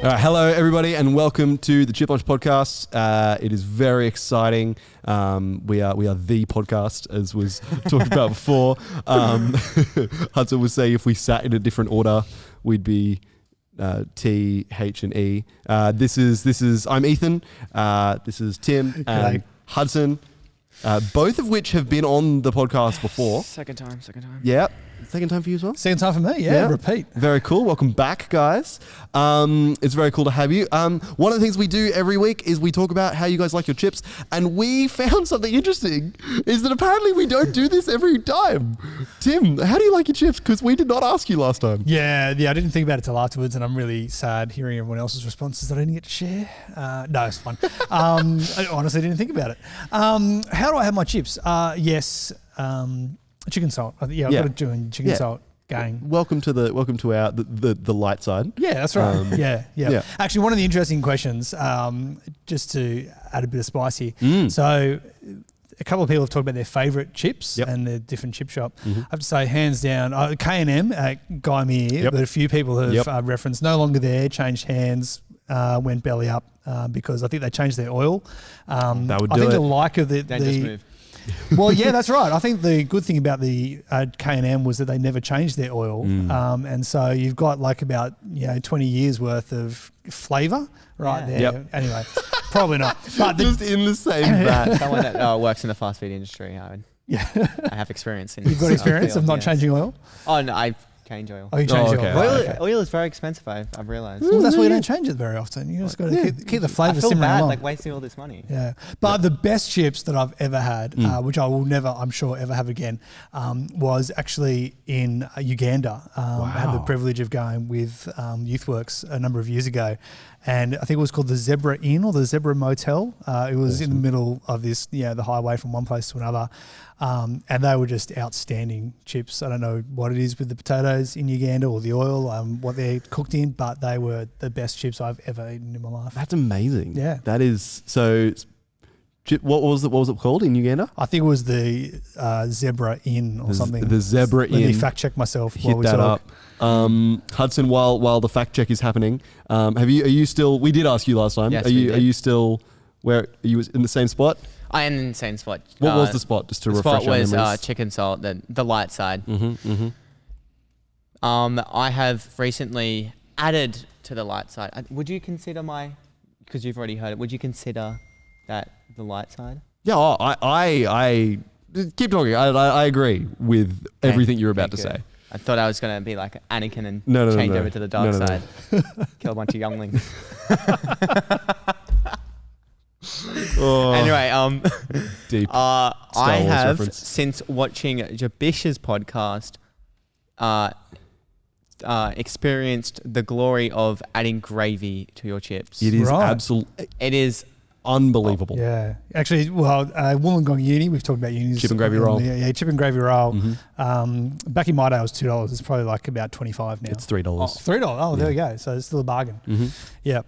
All right, hello everybody, and welcome to the Chip Lunch Podcast. It is very exciting. We are the podcast, as was talked about before. Hudson was saying if we sat in a different order, we'd be T, H, and E. This is. I'm Ethan. This is Tim and Hudson. Both of which have been on the podcast before. Second time. Yeah. Second time for you as well? Second time for me, yeah. Repeat. Very cool. Welcome back, guys. It's very cool to have you. One of the things we do every week is we talk about how you guys like your chips, and we found something interesting, is that apparently we don't do this every time. Tim, how do you like your chips? Because we did not ask you last time. Yeah, I didn't think about it till afterwards, and I'm really sad hearing everyone else's responses that I didn't get to share. No, it's fun. I honestly didn't think about it. How do I have my chips? Yes, chicken salt. I've got to do chicken salt. Gang. Welcome to our the light side. Yeah, that's right. Yeah. Actually, one of the interesting questions, just to add a bit of spice here. So, a couple of people have talked about their favourite chips and their different chip shop. I have to say, hands down, K&M at Guymere, but a few people have referenced no longer there, changed hands, went belly up because I think they changed their oil. That would do I think it. the like of the move. Well, yeah, that's right. I think the good thing about the K&M was that they never changed their oil, and so you've got like about 20 years worth of flavour there. Yep. Anyway, probably not. But just in the same vat. Someone that works in the fast food industry, I have experience in. You've got experience of not changing oil? Oh no, I change oil. Oh, you change oil. Oil is very expensive. I've realised. Well, that's why you don't change it very often. You just got to keep the flavour simmering bad, along. like wasting all this money. Yeah, but the best chips that I've ever had, which I will never, I'm sure, ever have again, was actually in Uganda. I had the privilege of going with YouthWorks a number of years ago, and I think it was called the Zebra Inn or the Zebra Motel. It was in the middle of this, the highway from one place to another. And they were just outstanding chips. I don't know what it is with the potatoes in Uganda or the oil, what they're cooked in, but they were the best chips I've ever eaten in my life. That's amazing. Yeah. That is so. What was it called in Uganda? I think it was the Zebra Inn or something. The Zebra Inn. Let me fact check myself. Hit that up. Hudson, while the fact check is happening, are you still? We did ask you last time. Yes, are you still? Where are you in the same spot? I am in the same spot. What was the spot? Just to refresh our memories. The spot was chicken salt, the light side. I have recently added to the light side. Would you consider because you've already heard it, would you consider that the light side? Yeah, I keep talking. I agree with everything you're about to say. I thought I was going to be like Anakin and change over to the dark side. Kill a bunch of younglings. Anyway, deep. I have reference. Since watching Jabish's podcast, experienced the glory of adding gravy to your chips. It is absolutely. It is unbelievable. Yeah. Actually, Wollongong Uni, we've talked about unis. Chip and gravy roll. Yeah, chip and gravy roll. Back in my day, it was $2. It's probably like about 25 now. It's $3. $3. Oh, there we go. So it's still a bargain. Yeah.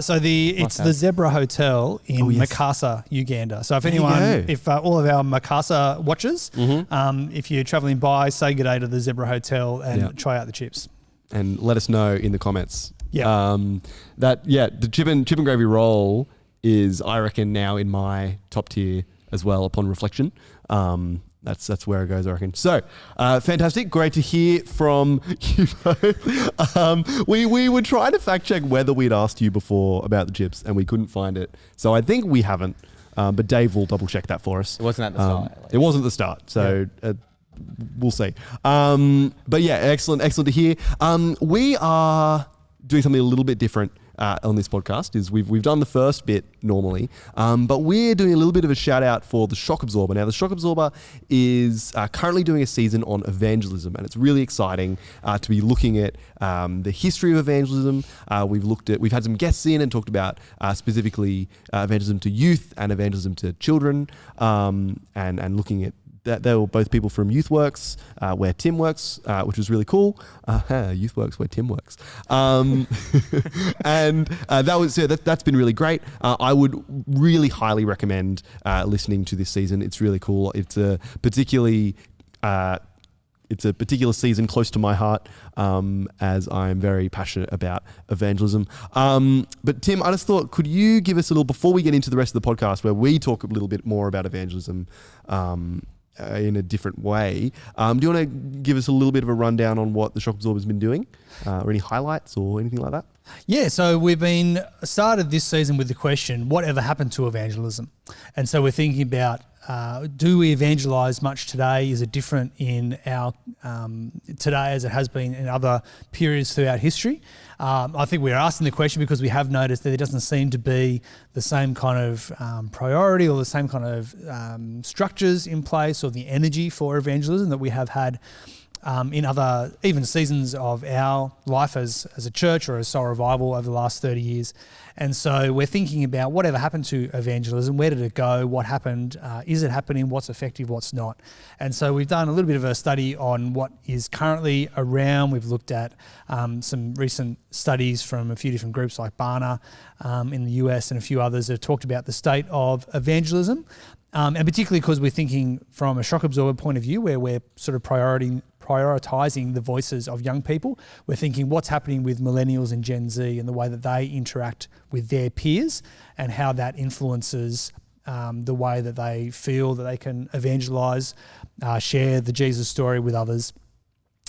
So it's the Zebra Hotel in Makassar, Uganda. So if all of our Makassar watchers, if you're traveling by, say good day to the Zebra Hotel and try out the chips. And let us know in the comments. Yeah. The chip and gravy roll is, I reckon, now in my top tier as well upon reflection. That's where it goes, I reckon. So, fantastic. Great to hear from you both. We were trying to fact check whether we'd asked you before about the chips and we couldn't find it. So I think we haven't, but Dave will double check that for us. It wasn't at the start. It wasn't at the start. So we'll see. But yeah, excellent to hear. We are doing something a little bit different on this podcast. Is we've done the first bit normally, but we're doing a little bit of a shout out for the Shock Absorber. Now, the Shock Absorber is currently doing a season on evangelism, and it's really exciting to be looking at the history of evangelism. We've had some guests in and talked about specifically evangelism to youth and evangelism to children, and looking at they were both people from YouthWorks, where Tim works, which was really cool. YouthWorks, where Tim works. And that's been really great. I would really highly recommend listening to this season. It's really cool. It's a particularly it's a particular season close to my heart, as I'm very passionate about evangelism. But Tim, I just thought, could you give us a little, before we get into the rest of the podcast where we talk a little bit more about evangelism in a different way, do you want to give us a little bit of a rundown on what the Shock Absorber's been doing, or any highlights or anything like that? Yeah, so we've been started this season with the question, whatever happened to evangelism? And so we're thinking about, do we evangelize much today? Is it different in our today as it has been in other periods throughout history? I think we're asking the question because we have noticed that there doesn't seem to be the same kind of priority or the same kind of structures in place or the energy for evangelism that we have had in other even seasons of our life as a church or as Soul Revival over the last 30 years. And so we're thinking about whatever happened to evangelism, where did it go, what happened, is it happening, what's effective, what's not. And so we've done a little bit of a study on what is currently around. We've looked at some recent studies from a few different groups like Barna in the US and a few others that have talked about the state of evangelism. And particularly because we're thinking from a Shock Absorber point of view where we're sort of prioritizing the voices of young people. We're thinking what's happening with millennials and Gen Z and the way that they interact with their peers and how that influences the way that they feel that they can evangelize, share the Jesus story with others.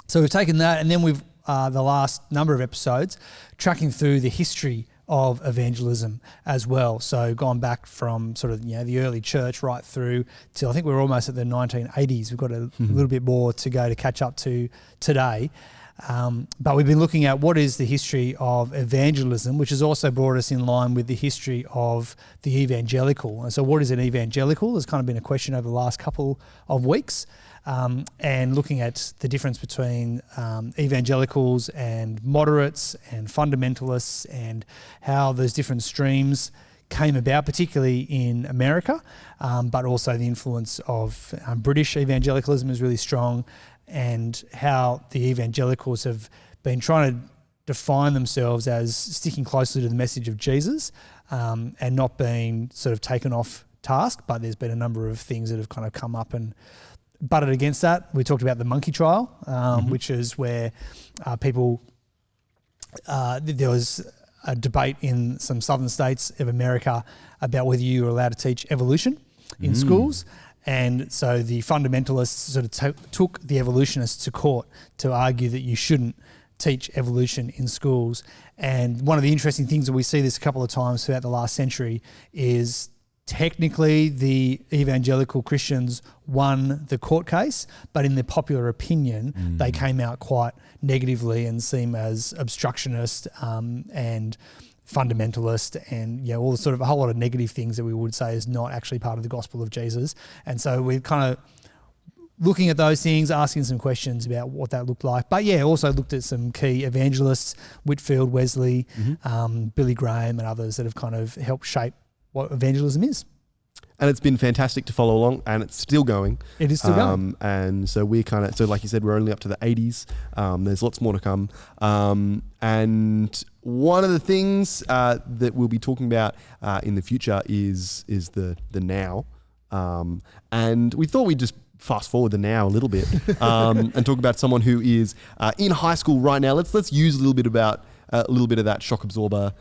So we've taken that, and then we've the last number of episodes tracking through the history of evangelism as well. So gone back from sort of the early church right through till I think we're almost at the 1980s. We've got a little bit more to go to catch up to today. But we've been looking at what is the history of evangelism, which has also brought us in line with the history of the evangelical. And so what is an evangelical? There's kind of been a question over the last couple of weeks. And looking at the difference between evangelicals and moderates and fundamentalists and how those different streams came about, particularly in America, but also the influence of British evangelicalism is really strong, and how the evangelicals have been trying to define themselves as sticking closely to the message of Jesus and not being sort of taken off task. But there's been a number of things that have kind of come up and butted against that. We talked about the monkey trial, which is where people, there was a debate in some southern states of America about whether you were allowed to teach evolution in schools. And so the fundamentalists sort of took the evolutionists to court to argue that you shouldn't teach evolution in schools. And one of the interesting things that we see this a couple of times throughout the last century is technically the evangelical Christians won the court case, but in the popular opinion, they came out quite negatively and seem as obstructionist and fundamentalist and all the sort of a whole lot of negative things that we would say is not actually part of the gospel of Jesus. And so we're kind of looking at those things, asking some questions about what that looked like. But also looked at some key evangelists, Whitfield, Wesley, Billy Graham and others that have kind of helped shape what evangelism is. And it's been fantastic to follow along, and it's still going. It is still going. And so we're like you said, we're only up to the 80s. There's lots more to come. And one of the things that we'll be talking about in the future is the now. And we thought we'd just fast forward the now a little bit and talk about someone who is in high school right now. Let's use a little bit of that Shock Absorber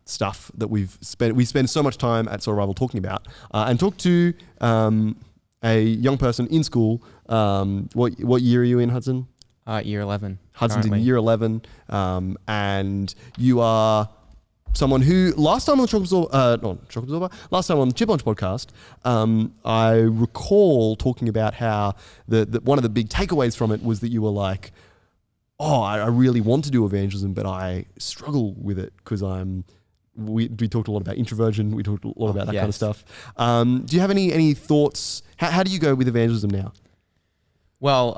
stuff that we spend so much time at Soul Revival talking about, and talk to a young person in school. What year are you in, Hudson? Year 11. Hudson's currently. in year 11, and you are someone who last time on the last time on the Chip Launch podcast, I recall talking about how the one of the big takeaways from it was that you were like, I really want to do evangelism, but I struggle with it because we talked a lot about introversion. We talked a lot about that kind of stuff. Do you have any thoughts? How do you go with evangelism now? Well,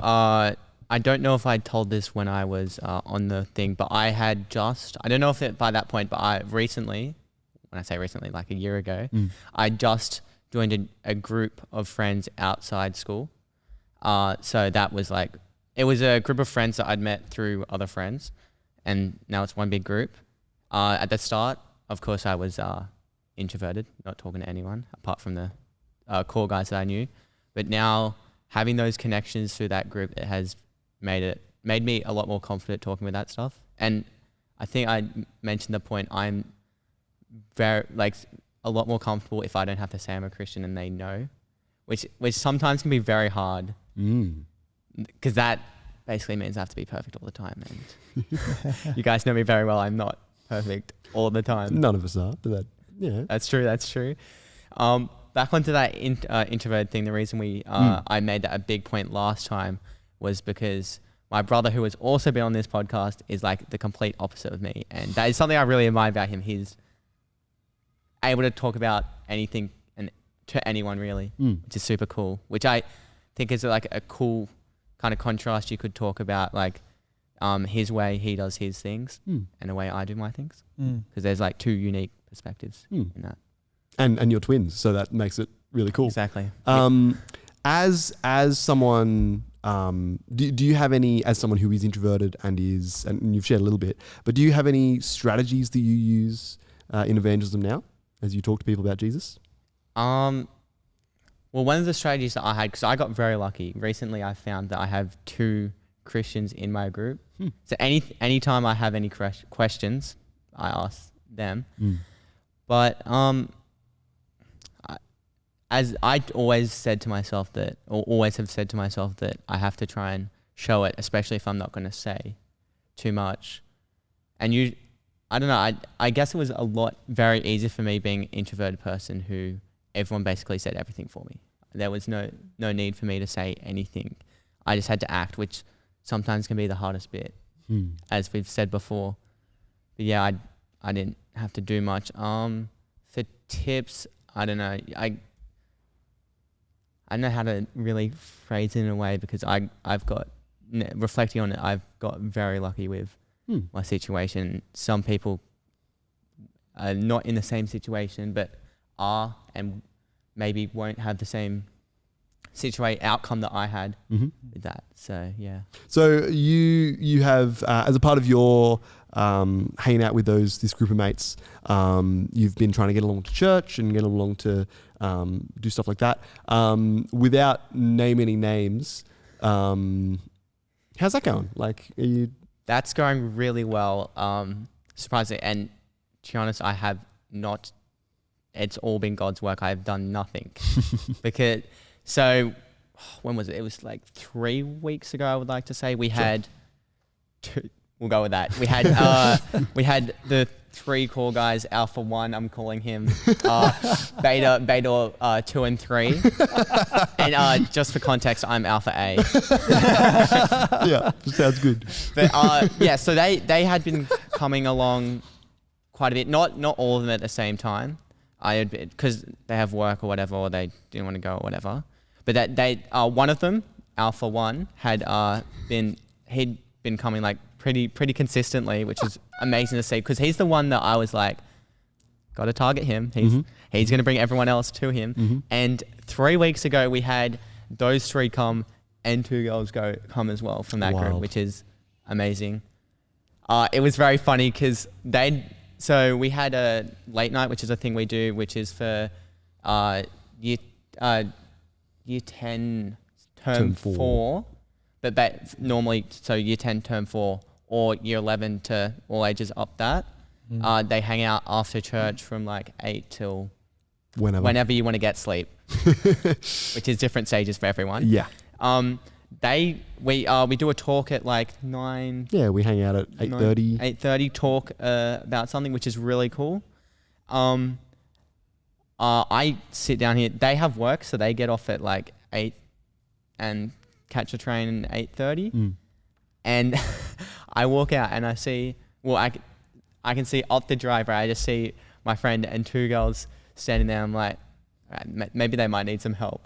I don't know if I told this when I was on the thing, but I don't know if by that point, but when I say recently, like a year ago, I just joined a group of friends outside school. So that was it was a group of friends that I'd met through other friends, and now it's one big group. At the start, of course, I was introverted, not talking to anyone apart from the core guys that I knew. But now having those connections through that group, it has made me a lot more confident talking with that stuff. And I think I mentioned the point, I'm very a lot more comfortable if I don't have to say I'm a Christian and they know, which sometimes can be very hard because that basically means I have to be perfect all the time. And you guys know me very well. I'm not perfect all the time. None of us are, but that, yeah. That's true. Back onto that introvert thing, the reason I made that a big point last time was because my brother, who has also been on this podcast, is like the complete opposite of me. And that is something I really admire about him. He's able to talk about anything and to anyone really, which is super cool, which I think is like a cool kind of contrast. You could talk about like his way he does his things and the way I do my things, because there's like two unique perspectives in that. And you're twins, so that makes it really cool. Exactly. As someone, do you have any, as someone who is introverted and you've shared a little bit, but do you have any strategies that you use in evangelism now as you talk to people about Jesus? Well, one of the strategies that I had, because I got very lucky recently, I found that I have 2 Christians in my group. So anytime I have any questions, I ask them. But as I always said to myself that, or always have said to myself that I have to try and show it, especially if I'm not going to say too much. And I don't know, I guess it was very easy for me being an introverted person who everyone basically said everything for me. There was no need for me to say anything. I just had to act, which sometimes can be the hardest bit, as we've said before. But yeah, I didn't have to do much. For tips, I don't know. I don't know how to really phrase it in a way, because I've got, reflecting on it, I've got very lucky with my situation. Some people are not in the same situation, but are and maybe won't have the same outcome that I had with that. So yeah. So you have, as a part of your hanging out with this group of mates, you've been trying to get along to church and get along to do stuff like that. Without naming any names, how's that going? Like, are you? That's going really well, surprisingly. And to be honest, I have not. It's all been God's work. I have done nothing because. So, when was it? It was like 3 weeks ago. I would like to say we had. We'll go with that. We had the 3 core guys. Alpha 1, I'm calling him. Beta 2 and 3. And just for context, I'm Alpha A. Yeah, sounds good. But yeah, so they had been coming along quite a bit. Not all of them at the same time. Because they have work or whatever, or they didn't want to go or whatever. But one of them, Alpha 1, he'd been coming like pretty consistently, which is amazing to see, because he's the one that I was like, got to target him. He's going to bring everyone else to him. And 3 weeks ago, we had those 3 come and 2 girls come as well from that group, which is amazing. It was very funny because so we had a late night, which is a thing we do, which is for year 10 term 4. But normally, so year 10 term 4 or year 11 to all ages up that. They hang out after church from like 8 till whenever you want to get sleep, which is different stages for everyone. Yeah. We do a talk at like 9. Yeah, we hang out at 8:30. 8:30, talk about something, which is really cool. I sit down here. They have work, so they get off at like 8 and catch a train at 8:30. And I walk out and I see, I can see up the driveway. I just see my friend and 2 girls standing there. I'm like, maybe they might need some help.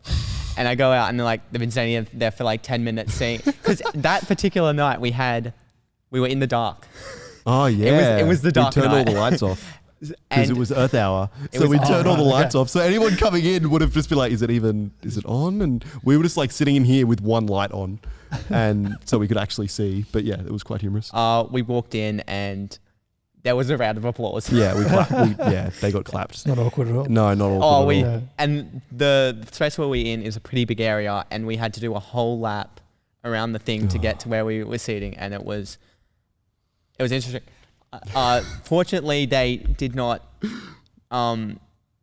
And I go out and they've been standing there for like 10 minutes because that particular night we were in the dark. Oh yeah. It was the dark We turned night. all the lights off because it was Earth Hour. So we turned all the lights off. So anyone coming in would have just been like, is it on? And we were just like sitting in here with one light on, and so we could actually see. But yeah, it was quite humorous. We walked in and there was a round of applause. Yeah, we clapped. They got clapped. It's not awkward at all. No, not awkward at all. And the space where we're in is a pretty big area, and we had to do a whole lap around the thing to get to where we were seating, and it was interesting. Fortunately, they did not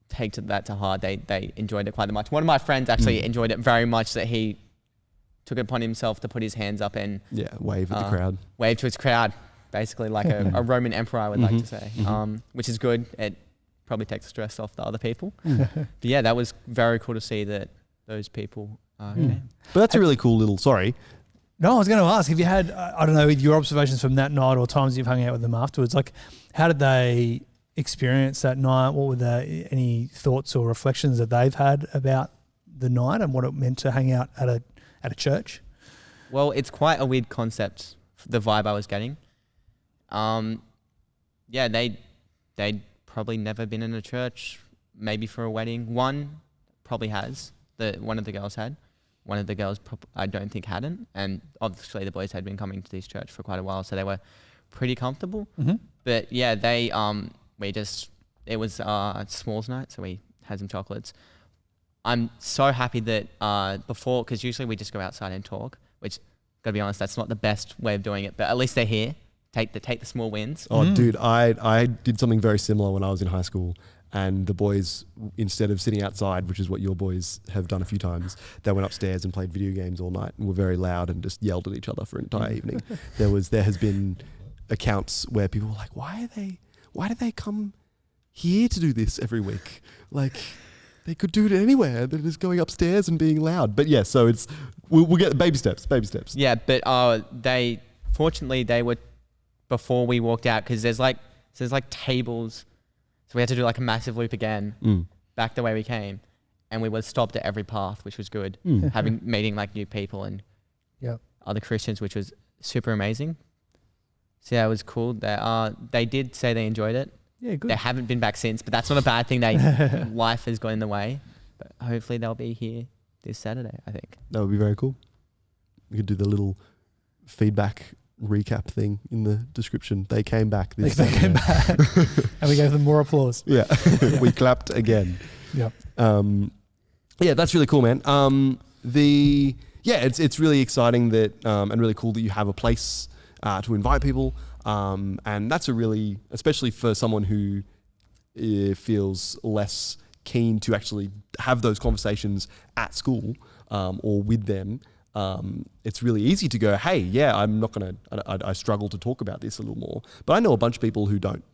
take that to heart. They enjoyed it quite much. One of my friends actually enjoyed it very much, that he took it upon himself to put his hands up and wave at the crowd. Wave to his crowd, basically like a Roman emperor, I would like to say, which is good. It probably takes the stress off the other people. But yeah, that was very cool to see that those people came. But that's a really cool little, sorry. No, I was going to ask, if you had, I don't know, your observations from that night or times you've hung out with them afterwards, like how did they experience that night? What were any thoughts or reflections that they've had about the night and what it meant to hang out at a church? Well, it's quite a weird concept, the vibe I was getting. Yeah, they'd probably never been in a church, maybe for a wedding. One probably has. One of the girls had. One of the girls I don't think hadn't. And obviously the boys had been coming to this church for quite a while, so they were pretty comfortable. But yeah, it was a s'mores night, so we had some chocolates. I'm so happy that before, because usually we just go outside and talk, which, gotta be honest, that's not the best way of doing it, but at least they're here. Take the small wins. Oh, dude, I did something very similar when I was in high school, and the boys, instead of sitting outside, which is what your boys have done a few times, they went upstairs and played video games all night and were very loud and just yelled at each other for an entire evening. There has been accounts where people were like, why do they come here to do this every week? Like, they could do it anywhere. They're just going upstairs and being loud. But yeah, so we'll get baby steps. Yeah, but fortunately they were, before we walked out, because there's like tables, so we had to do like a massive loop again, back the way we came, and we were stopped at every path, which was good. Meeting like new people and other Christians, which was super amazing. So yeah, it was cool. They did say they enjoyed it. Yeah, good. They haven't been back since, but that's not a bad thing. Life has got in the way, but hopefully they'll be here this Saturday, I think. That would be very cool. We could do the little feedback recap thing in the description. They came back this Saturday. Came back. And we gave them more applause. Yeah. We clapped again. Yep. Yeah, that's really cool, man. It's really exciting that and really cool that you have a place to invite people. And that's especially for someone who feels less keen to actually have those conversations at school or with them. It's really easy to go, hey, yeah, I struggle to talk about this a little more. But I know a bunch of people who don't.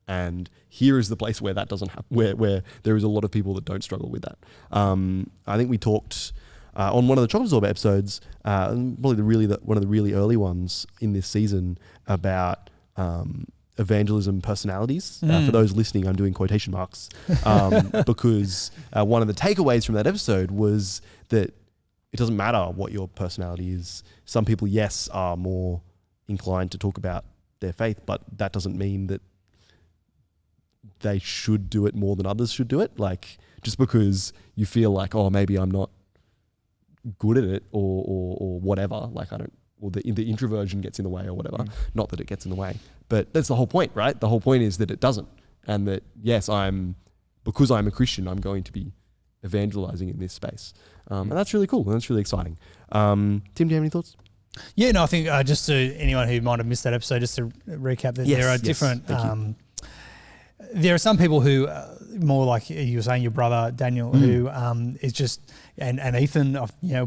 And here is the place where that doesn't happen, where there is a lot of people that don't struggle with that. I think we talked on one of the Chocolate Zorba episodes, probably one of the really early ones in this season, about evangelism personalities. For those listening, I'm doing quotation marks because one of the takeaways from that episode was that it doesn't matter what your personality is. Some people, yes, are more inclined to talk about their faith, but that doesn't mean that they should do it more than others should do it. Like, just because you feel like, oh, maybe I'm not good at it or whatever, like the introversion gets in the way or whatever. Not that it gets in the way, but that's the whole point, right? The whole point is that it doesn't. And that, yes, because I'm a Christian, I'm going to be evangelizing in this space. And that's really cool. And that's really exciting. Tim, do you have any thoughts? Yeah, no, I think just to anyone who might have missed that episode, just to recap that there are different... there are some people who, more like you were saying, your brother Daniel, who is just, and Ethan,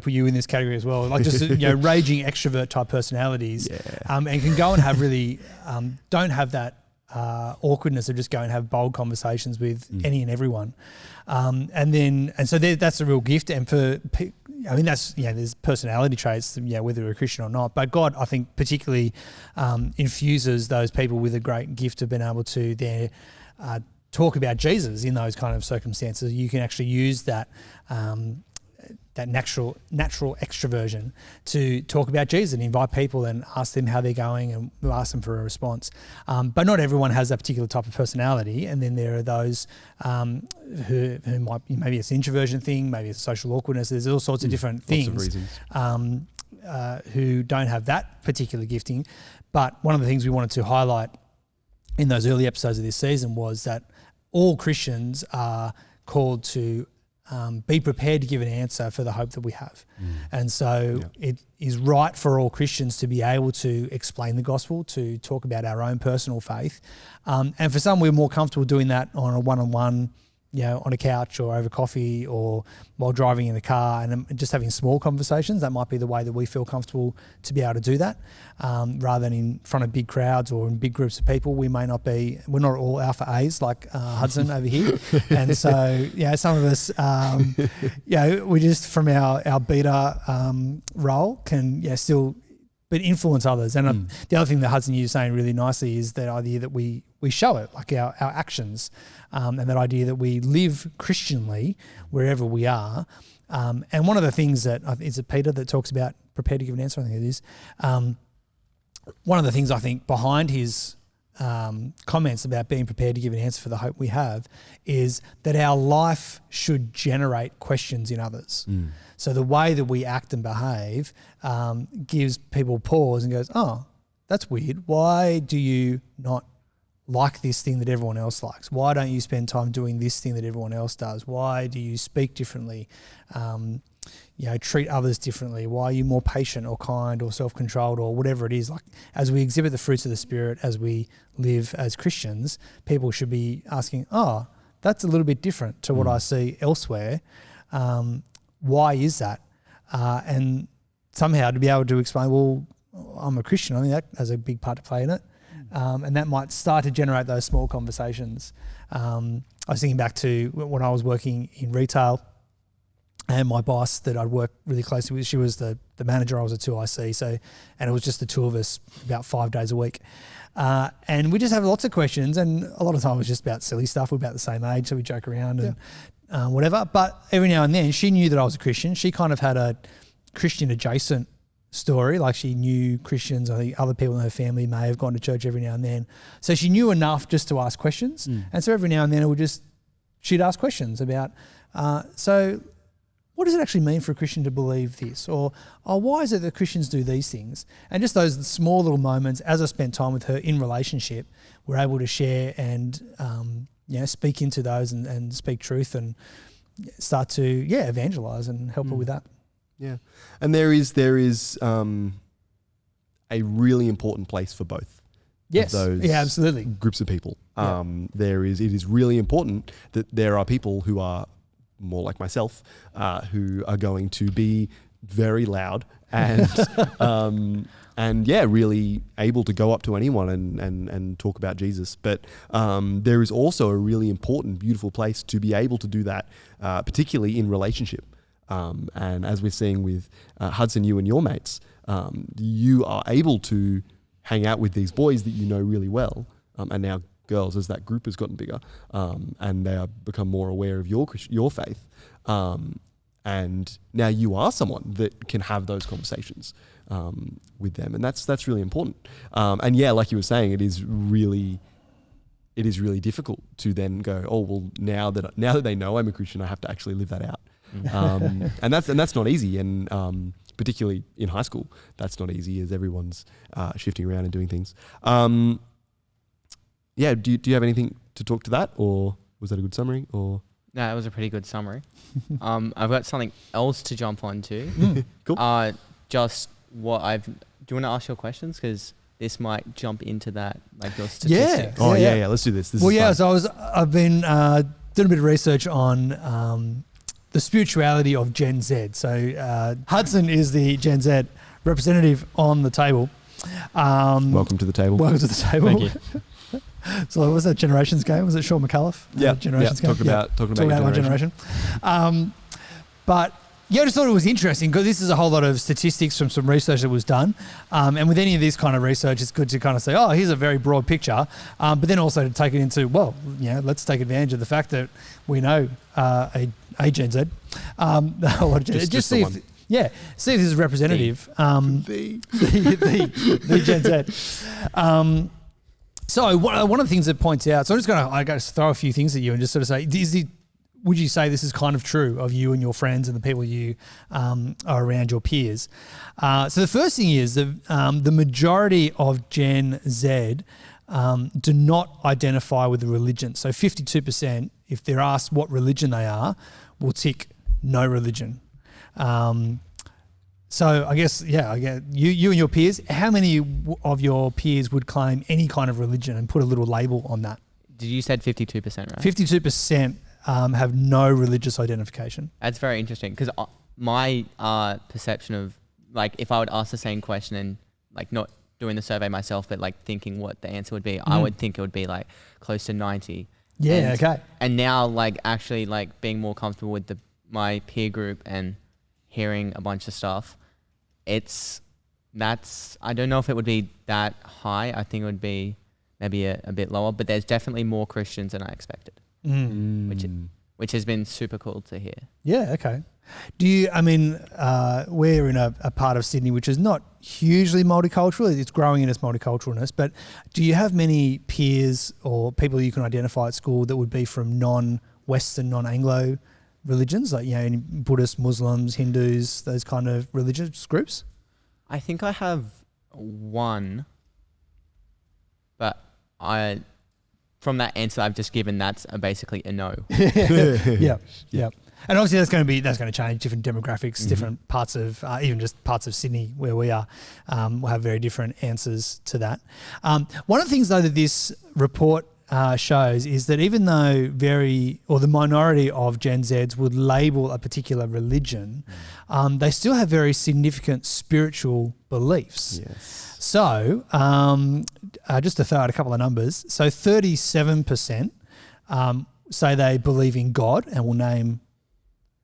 put you in this category as well, like just raging extrovert type personalities, and can go and have really don't have that awkwardness of just go and have bold conversations with any and everyone, and so that's a real gift. And that's there's personality traits, whether you're a Christian or not. But God, I think, particularly infuses those people with a great gift of being able to talk about Jesus in those kind of circumstances. You can actually use that natural extroversion to talk about Jesus and invite people and ask them how they're going and ask them for a response. But not everyone has that particular type of personality. And then there are those who might be, maybe it's an introversion thing, maybe it's social awkwardness. There's all sorts of different things. Lots of reasons. Who don't have that particular gifting. But one of the things we wanted to highlight in those early episodes of this season was that all Christians are called to be prepared to give an answer for the hope that we have. And so it is right for all Christians to be able to explain the gospel, to talk about our own personal faith. And for some, we're more comfortable doing that on a one-on-one, on a couch or over coffee or while driving in the car and just having small conversations. That might be the way that we feel comfortable to be able to do that, rather than in front of big crowds or in big groups of people. We're not all alpha A's like Hudson over here. And so, some of us, we just from our beta role can still but influence others. And the other thing that Hudson, you're saying really nicely is the idea that we show it, like our actions, and that idea that we live Christianly wherever we are. And one of the things that, is it Peter that talks about prepared to give an answer? I think it is. One of the things I think behind his comments about being prepared to give an answer for the hope we have is that our life should generate questions in others. So the way that we act and behave gives people pause and goes, oh, that's weird. Why do you not like this thing that everyone else likes? Why don't you spend time doing this thing that everyone else does? Why do you speak differently? Treat others differently? Why are you more patient or kind or self-controlled or whatever it is? Like, as we exhibit the fruits of the Spirit, as we live as Christians, people should be asking, oh, that's a little bit different to what I see elsewhere. Why is that? And somehow to be able to explain, well, I'm a Christian. I think that has a big part to play in it. And that might start to generate those small conversations. I was thinking back to when I was working in retail, and my boss that I'd worked really closely with, she was the manager, I was a 2IC, and it was just the two of us about 5 days a week. And we just have lots of questions, and a lot of time it was just about silly stuff. We're about the same age, so we joke around and whatever. But every now and then, she knew that I was a Christian. She kind of had a Christian adjacent story, like she knew Christians. I think other people in her family may have gone to church every now and then. So she knew enough just to ask questions. And so every now and then she'd ask questions about, so what does it actually mean for a Christian to believe this? Or, why is it that Christians do these things? And just those small little moments, as I spent time with her in relationship, we're able to share and speak into those and speak truth and start to evangelize and help her with that. Yeah, and there is a really important place for both. Yes, of those absolutely. Groups of people. It is really important that there are people who are more like myself, who are going to be very loud and really able to go up to anyone and talk about Jesus. But there is also a really important, beautiful place to be able to do that, particularly in relationship. And as we're seeing with Hudson, you and your mates, you are able to hang out with these boys that you know really well, and now girls, as that group has gotten bigger, and they have become more aware of your faith. And now you are someone that can have those conversations with them, and that's really important. And like you were saying, it is really difficult to then go, oh well, now that they know I'm a Christian, I have to actually live that out. And that's not easy, and particularly in high school, that's not easy as everyone's shifting around and doing things. Do you have anything to talk to that, or was that a good summary? Or no, it was a pretty good summary. I've got something else to jump onto. Cool. Just what do you want to ask your questions, because this might jump into that, like your statistics. Yeah. Let's do this. So I've been doing a bit of research on the spirituality of Gen Z. So Hudson is the Gen Z representative on the table. Welcome to the table. Thank you. So what was that Generations game? Was it Sean McAuliffe? Generations game. Talking about my generation. But I just thought it was interesting because this is a whole lot of statistics from some research that was done. And with any of this kind of research, it's good to kind of say, oh, here's a very broad picture. But then also to take it into, let's take advantage of the fact that we know a Gen Z. Just see if this is representative. The Gen Z. So one of the things that points out, so I'm just going to throw a few things at you and just sort of say, would you say this is kind of true of you and your friends and the people you are around, your peers? So the first thing is the majority of Gen Z do not identify with a religion. So 52% if they're asked what religion they are, will tick no religion. So I guess, I get you and your peers, how many of your peers would claim any kind of religion and put a little label on that? Did you said 52%, right? 52% have no religious identification. That's very interesting because my perception of, like, if I would ask the same question and, like, not doing the survey myself, but, like, thinking what the answer would be, I would think it would be, like, close to 90. Yeah, okay. And now, like, actually, like, being more comfortable with my peer group and hearing a bunch of stuff, I don't know if it would be that high. I think it would be maybe a bit lower, but there's definitely more Christians than I expected, which has been super cool to hear. Yeah, okay. We're in a part of Sydney which is not hugely multicultural. It's growing in its multiculturalness, but do you have many peers or people you can identify at school that would be from non-Western, non-Anglo religions, like, any Buddhists, Muslims, Hindus, those kind of religious groups? I think I have one, but from that answer I've just given, that's basically a no. Yeah. And obviously that's going to change. Different demographics, different parts of, even just parts of Sydney where we are, will have very different answers to that. One of the things though that this report shows is that even though the minority of Gen Zs would label a particular religion, they still have very significant spiritual beliefs. Yes. So, just to throw out a couple of numbers, so 37% say they believe in God and will name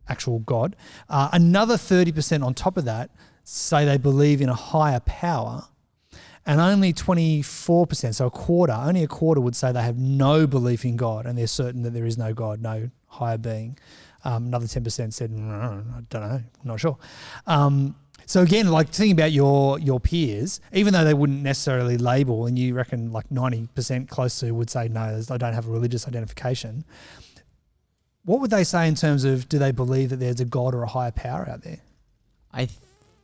actual God. Another 30% on top of that say they believe in a higher power. And only 24%, so only a quarter would say they have no belief in God and they're certain that there is no God, no higher being. Another 10% said, I don't know, I'm not sure. So again, like, thinking about your peers, even though they wouldn't necessarily label, and you reckon like 90% close to would say, no, I don't have a religious identification. What would they say in terms of, do they believe that there's a God or a higher power out there? I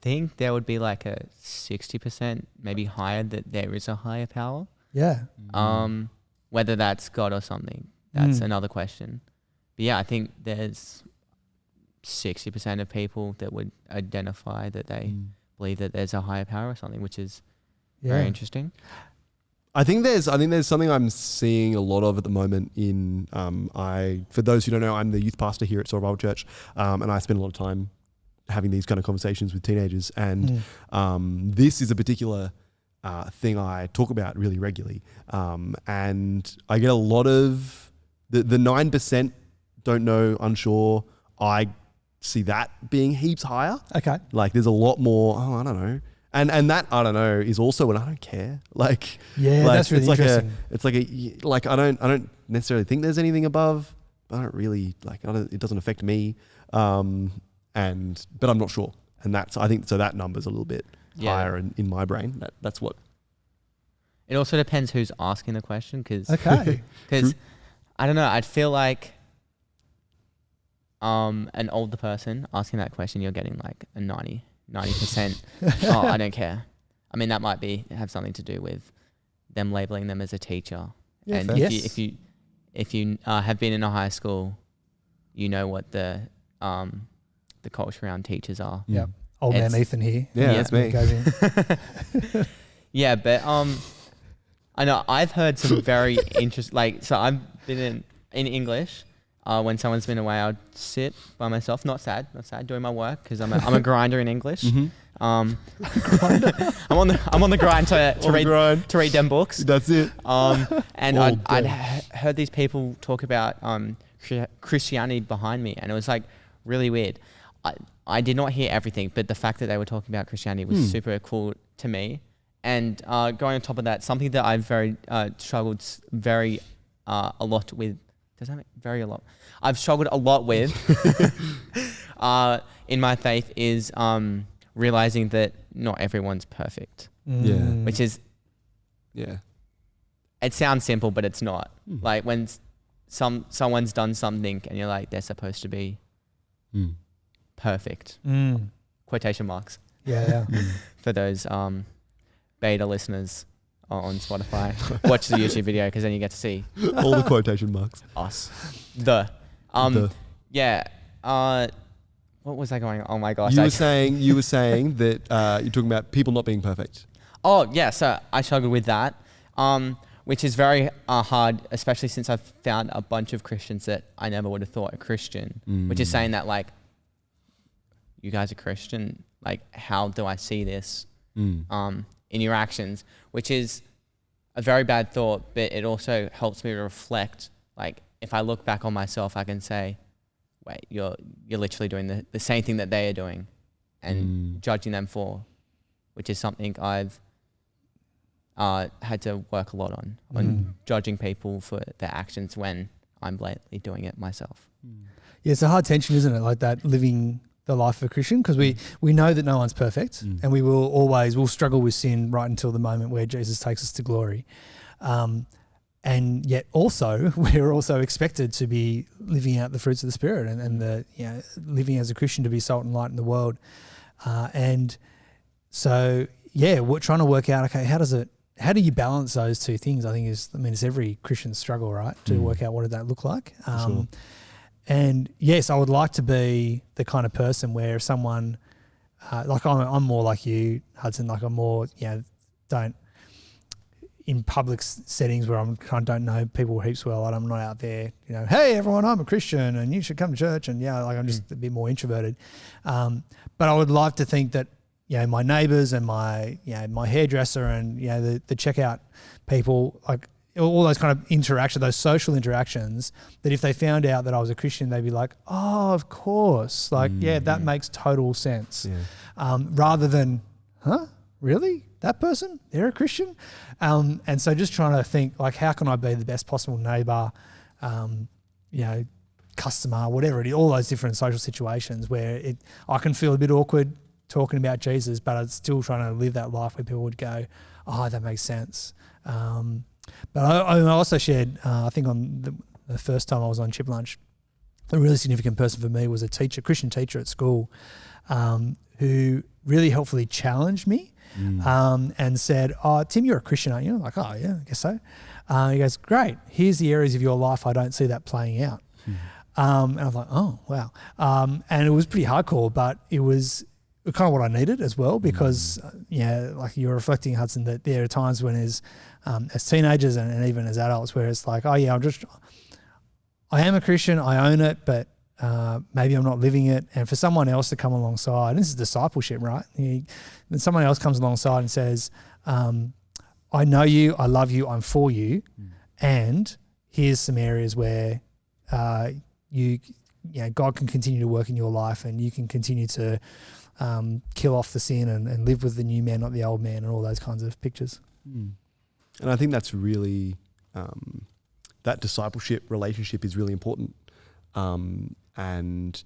think there would be like a 60%, maybe higher, that there is a higher power. Yeah. Whether that's God or something, that's another question. But yeah, I think there's 60% of people that would identify that they believe that there's a higher power or something, which is very interesting. I think there's something I'm seeing a lot of at the moment in, for those who don't know, I'm the youth pastor here at Soar Bible Church, and I spend a lot of time having these kind of conversations with teenagers, and this is a particular thing I talk about really regularly, and I get a lot of the 9% don't know, unsure. I see that being heaps higher. Okay. Like, there's a lot more, I don't know. And that, I don't know, is also when I don't care. Like, that's really interesting. I don't necessarily think there's anything above, but I don't really, it doesn't affect me. But I'm not sure. And I think that number's a little bit higher in my brain. That's what. It also depends who's asking the question, because I don't know, I'd feel like an older person asking that question, you're getting like a 90%. Oh, I don't care. I mean, that might have something to do with them labeling them as a teacher. Yeah, and if you have been in a high school, you know what the culture around teachers are. Yeah. Old man Ethan here. Yeah, that's me. Yeah, but I know I've heard some very interesting. So I've been in English. When someone's been away, I'd sit by myself, not sad, doing my work, because I'm a grinder in English. I'm on the grind to read them books. That's it. And I'd heard these people talk about Christianity behind me, and it was like really weird. I did not hear everything, but the fact that they were talking about Christianity was super cool to me. And going on top of that, something that I've struggled very a lot with. Does that make very a lot? I've struggled a lot with in my faith is realizing that not everyone's perfect. Yeah. Which is, it sounds simple, but it's not. Like when someone's done something and you're like, they're supposed to be perfect. Quotation marks. Yeah. For those beta listeners. on Spotify. Watch the YouTube video because then you get to see All the quotation marks. us. Yeah. What was I going? Oh my gosh! You were saying that you're talking about people not being perfect. Oh yeah, so I struggled with that, which is very hard, especially since I've found a bunch of Christians that I never would have thought are Christian, which is saying that like, you guys are Christian, like how do I see this in your actions, which is a very bad thought, but it also helps me to reflect. Like if I look back on myself, I can say, wait, you're literally doing the same thing that they are doing and judging them for, which is something I've had to work a lot on judging people for their actions when I'm blatantly doing it myself. Yeah, it's a hard tension, isn't it? Like that, living the life of a Christian, because we know that no one's perfect and we'll struggle with sin right until the moment where Jesus takes us to glory. And yet also we're also expected to be living out the fruits of the Spirit and living as a Christian to be salt and light in the world. And so, yeah, we're trying to work out, okay, how do you balance those two things? I think it's every Christian's struggle, right? To work out what did that look like. Sure. And yes, I would like to be the kind of person where if someone, like I'm more like you, Hudson, like I'm more, don't, in public settings where I don't know people heaps well, and I'm not out there, hey everyone, I'm a Christian and you should come to church, and I'm just a bit more introverted. But I would like to think that my neighbours and my my hairdresser and the checkout people, like all those kind of interactions, those social interactions, that if they found out that I was a Christian, they'd be like, oh, of course, like that makes total sense, rather than, huh, really? That person, they're a Christian? And so just trying to think, like, how can I be the best possible neighbour, customer, whatever it is, all those different social situations where I can feel a bit awkward talking about Jesus, but I'm still trying to live that life where people would go, oh, that makes sense. But I also shared, I think on the first time I was on Chip Lunch, a really significant person for me was a Christian teacher at school, who really helpfully challenged me. And said, oh, Tim, you're a Christian, aren't you? I'm like, oh, yeah, I guess so. He goes, great. Here's the areas of your life I don't see that playing out. And I was like, oh, wow. And it was pretty hardcore, but it was kind of what I needed as well because, like you're reflecting, Hudson, that there are times when as teenagers and even as adults where it's like, oh, yeah, I am a Christian, I own it, but maybe I'm not living it. And for someone else to come alongside, and this is discipleship, right? Then someone else comes alongside and says, I know you, I love you, I'm for you. And here's some areas where God can continue to work in your life and you can continue to kill off the sin and live with the new man, not the old man, and all those kinds of pictures. And I think that's really, that discipleship relationship is really important. And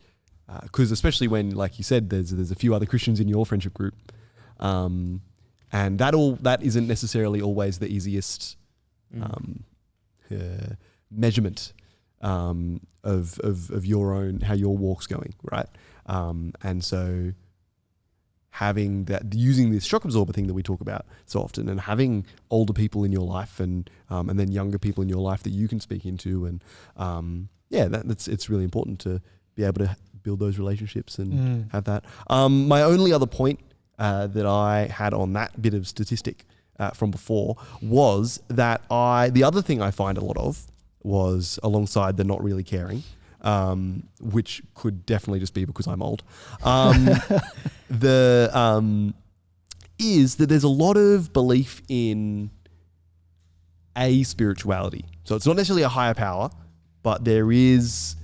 because especially when, like you said, there's a few other Christians in your friendship group, and that isn't necessarily always the easiest measurement of your own, how your walk's going, right? And so having that, using this shock absorber thing that we talk about so often, and having older people in your life and then younger people in your life that you can speak into, and it's really important to be able to build those relationships and have that. My only other point that I had on that bit of statistic from before was that the other thing I find a lot of was, alongside the not really caring, which could definitely just be because I'm old, is that there's a lot of belief in a spirituality. So it's not necessarily a higher power, but there is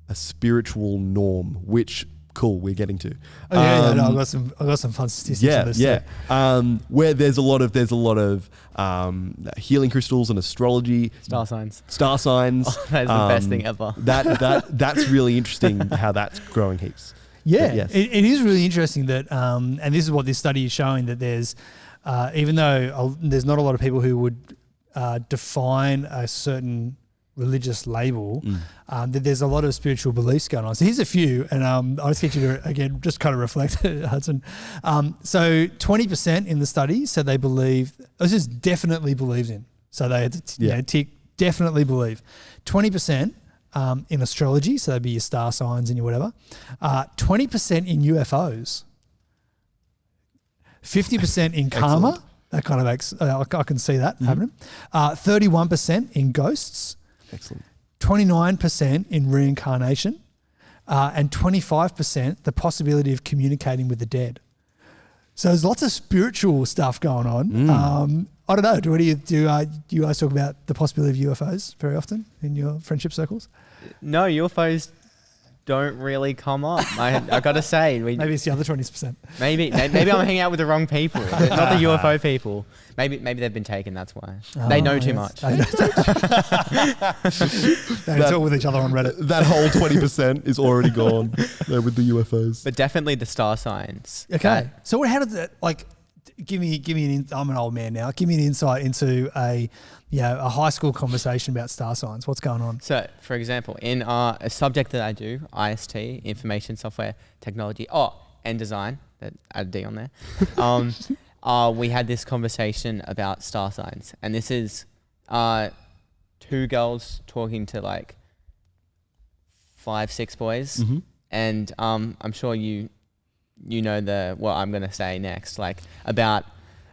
a spiritual norm, which we're getting to. I've got some fun statistics on this. Where there's a lot of healing crystals and astrology, star signs. Oh, that's the best thing ever. That's really interesting how that's growing heaps. Yeah, yes. It is really interesting that, and this is what this study is showing, that there's, even though there's not a lot of people who would define a certain religious label, that there's a lot of spiritual beliefs going on. So here's a few, and I'll just get you to, again, just kind of reflect, Hudson. So 20% in the study said they believe, this is definitely believes in. So they had to tick, definitely believe. 20% in astrology, so that'd be your star signs and your whatever. 20% in UFOs. 50% in karma. Excellent. That kind of makes, I can see that happening. 31% in ghosts. Excellent. 29% in reincarnation. And 25% the possibility of communicating with the dead. So there's lots of spiritual stuff going on. I don't know. Do you guys talk about the possibility of UFOs very often in your friendship circles? No, UFOs don't really come up. I gotta say, Maybe it's the other 20%. maybe I'm hanging out with the wrong people, not the UFO people. Maybe they've been taken. That's why they know too much. They talk with each other on Reddit. That whole 20% is already gone with the UFOs. But definitely the star signs. Okay. So how did that, like, give me I'm an old man now. Give me an insight into a high school conversation about star signs. What's going on? So, for example, in a subject that I do, IST, Information Software Technology, and Design, that add a D on there. We had this conversation about star signs, and this is two girls talking to like 5, 6 boys, and I'm sure you know what I'm gonna say next, like about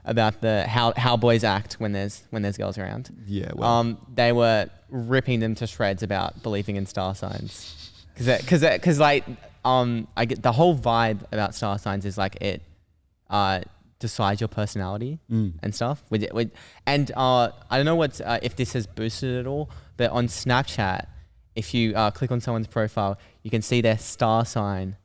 the how boys act when there's girls around. Yeah. Well. They were ripping them to shreds about believing in star signs, because like I get the whole vibe about star signs is like it decides your personality and stuff. And I don't know if this has boosted it all, but on Snapchat, if you click on someone's profile, you can see their star sign.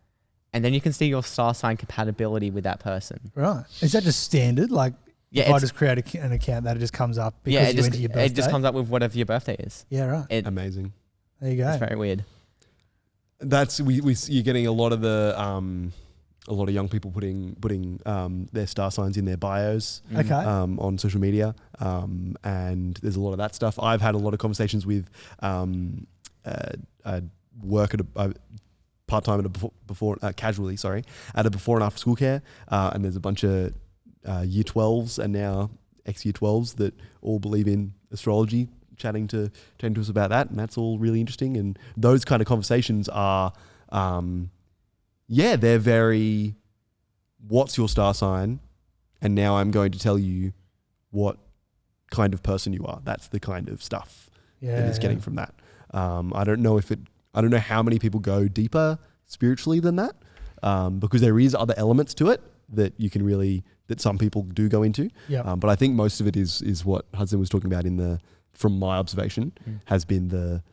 And then you can see your star sign compatibility with that person. Right. Is that just standard? Like, if I just create an account that it just comes up because you enter your birthday? It just comes up with whatever your birthday is. Yeah, right. Amazing. There you go. It's very weird. That's you're getting a lot of young people putting their star signs in their bios. Okay. On social media, and there's a lot of that stuff. I've had a lot of conversations with work at a part-time at a casually at a before and after school care, and there's a bunch of year 12s and now ex-year 12s that all believe in astrology, chatting to us about that, and that's all really interesting. And those kind of conversations are they're very, what's your star sign, and now I'm going to tell you what kind of person you are. That's the kind of stuff that it's getting from that. I don't know how many people go deeper spiritually than that, because there is other elements to it that you can that some people do go into. Yeah. But I think most of it is what Hudson was talking about from my observation, has been the,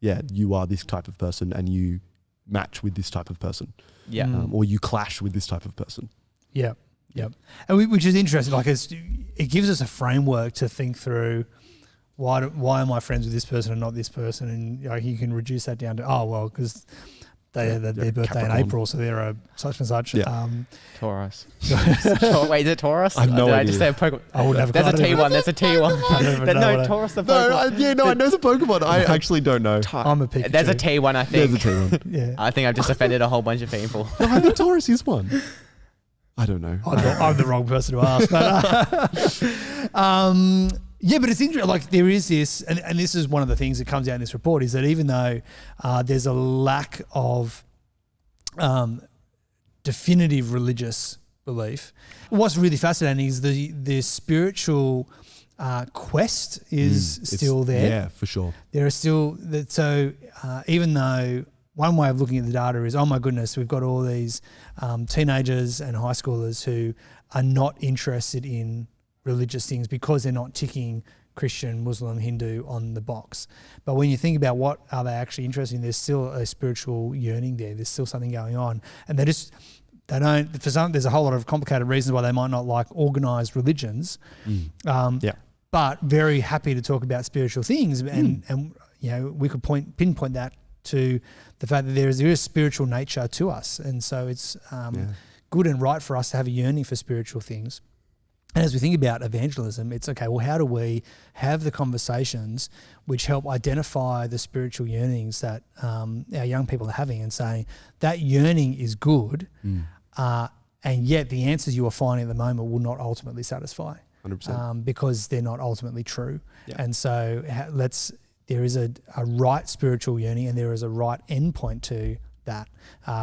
you are this type of person and you match with this type of person. Yeah. Or you clash with this type of person. Yeah. Yep. And which is interesting. Like it gives us a framework to think through. Why am I friends with this person and not this person? And you can reduce that down to, because their birthday Capricorn. in April, so they're a such and such. Yeah. Taurus. Wait, is it Taurus? I have no idea. I just say a Pokemon? I wouldn't have There's a T1. There's a T1. No, Taurus the Pokemon. I know the Pokemon. I actually don't know. I'm a Pikachu. There's a T1, I think. There's a T1. Yeah. I think I've just offended a whole bunch of people. No, I think Taurus is one. I don't know. I'm the wrong person to ask. But, yeah, but it's interesting. Like there is this, and this is one of the things that comes out in this report, is that even though there's a lack of definitive religious belief, what's really fascinating is the spiritual quest is still there. Yeah, for sure. There are still even though one way of looking at the data is, oh my goodness, we've got all these teenagers and high schoolers who are not interested in religious things because they're not ticking Christian, Muslim, Hindu on the box. But when you think about what are they actually interested in, there's still a spiritual yearning there. There's still something going on. And there's a whole lot of complicated reasons why they might not like organized religions. But very happy to talk about spiritual things. And we could pinpoint that to the fact that there is a spiritual nature to us. And so it's good and right for us to have a yearning for spiritual things. And as we think about evangelism, it's okay, well, how do we have the conversations which help identify the spiritual yearnings that our young people are having, and saying that yearning is good, and yet the answers you are finding at the moment will not ultimately satisfy. 100%. Because they're not ultimately true. Yeah. And so there is a right spiritual yearning, and there is a right endpoint to that,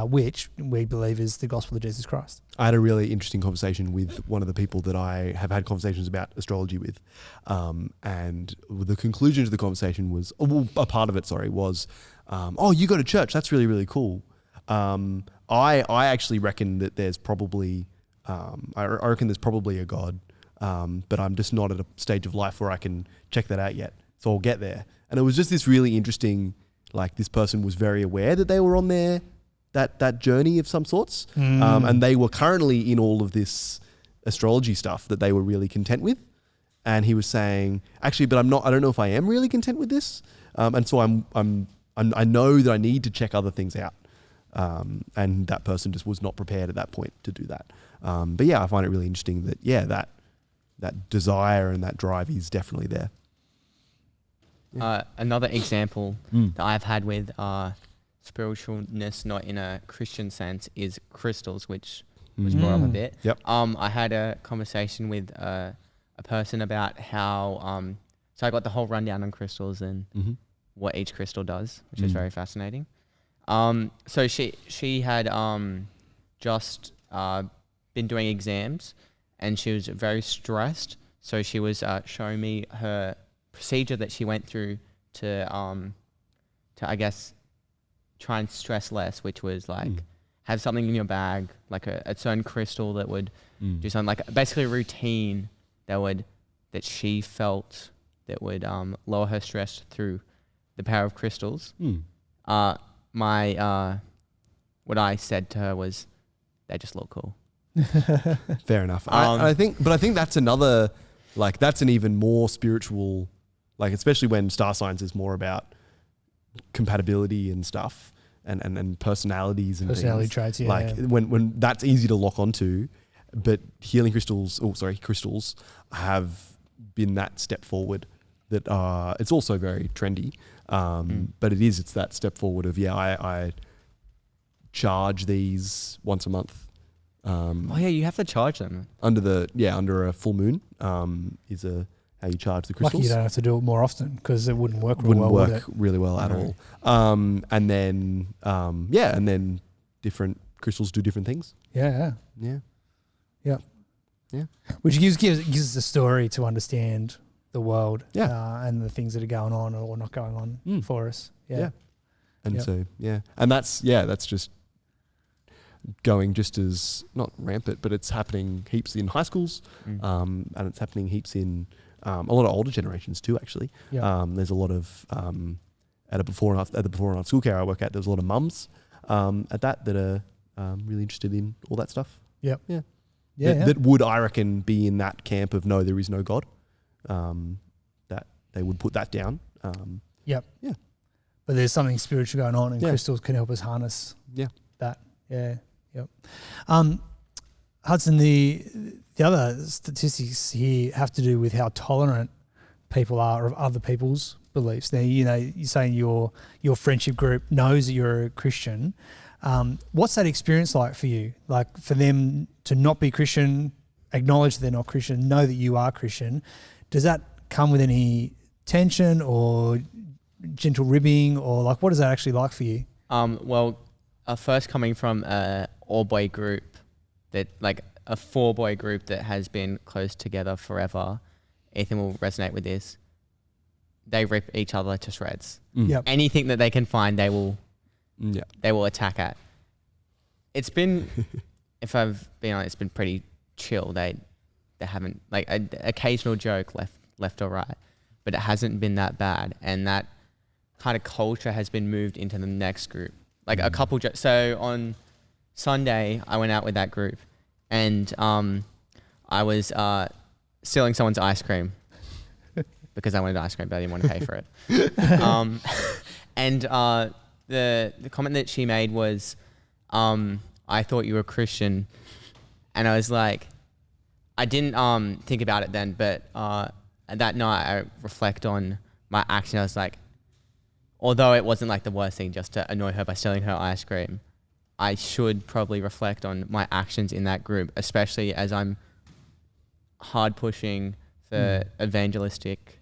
which we believe is the gospel of Jesus Christ. I had a really interesting conversation with one of the people that I have had conversations about astrology with. And the conclusion to the conversation was, a part of it, was, oh, you go to church. That's really, really cool. I actually reckon that there's probably, I reckon there's probably a God, but I'm just not at a stage of life where I can check that out yet. So I'll get there. And it was just this really interesting, like this person was very aware that they were on that journey of some sorts. And they were currently in all of this astrology stuff that they were really content with. And he was saying, actually, but I don't know if I am really content with this. And so I know that I need to check other things out. And that person just was not prepared at that point to do that. But yeah, I find it really interesting that, that desire and that drive is definitely there. Another example that I've had with spiritualness, not in a Christian sense, is crystals, which was brought up a bit. Yep. I had a conversation with a person about how, so I got the whole rundown on crystals and what each crystal does, which is very fascinating. So she had just been doing exams, and she was very stressed. So she was showing me her procedure that she went through to I guess try and stress less, which was like have something in your bag, like a certain crystal that would do something, like basically a routine that she felt that would lower her stress through the power of crystals. What I said to her was, they just look cool. Fair enough. I think that's another, like that's an even more spiritual, like especially when star signs is more about compatibility and stuff and personalities and personality things. traits. Yeah, like when that's easy to lock onto, but healing crystals, crystals have been that step forward. That it's also very trendy, but it's that step forward of I charge these once a month. You have to charge them under a full moon is how you charge the crystals. Lucky you don't have to do it more often, because it wouldn't work really well at all. And then different crystals do different things. Yeah. Which gives us the story to understand the world, and the things that are going on or not going on for us. And that's just going just as not rampant, but it's happening heaps in high schools, and it's happening heaps in a lot of older generations too. Actually, there's a lot of at the before and after school care I work at. There's a lot of mums at that are really interested in all that stuff. That would, I reckon, be in that camp of no, there is no God. That they would put that down. But there's something spiritual going on, and crystals can help us harness that. Hudson, the other statistics here have to do with how tolerant people are of other people's beliefs. Now, you're saying your friendship group knows that you're a Christian. What's that experience like for you? Like for them to not be Christian, acknowledge that they're not Christian, know that you are Christian. Does that come with any tension or gentle ribbing, or like what is that actually like for you? First coming from a all-boy group, that like a 4-boy group that has been close together forever, Ethan will resonate with this. They rip each other to shreds. Anything that they can find, they will attack at. It's been, if I've been honest, it's been pretty chill. They haven't, like, an occasional joke left or right, but it hasn't been that bad. And that kind of culture has been moved into the next group. Like a couple jokes. So on Sunday, I went out with that group, and I was stealing someone's ice cream because I wanted ice cream, but I didn't want to pay for it. And the comment that she made was, I thought you were Christian. And I was like, I didn't think about it then, but that night I reflect on my action. I was like, although it wasn't like the worst thing just to annoy her by stealing her ice cream, I should probably reflect on my actions in that group, especially as I'm hard pushing for evangelistic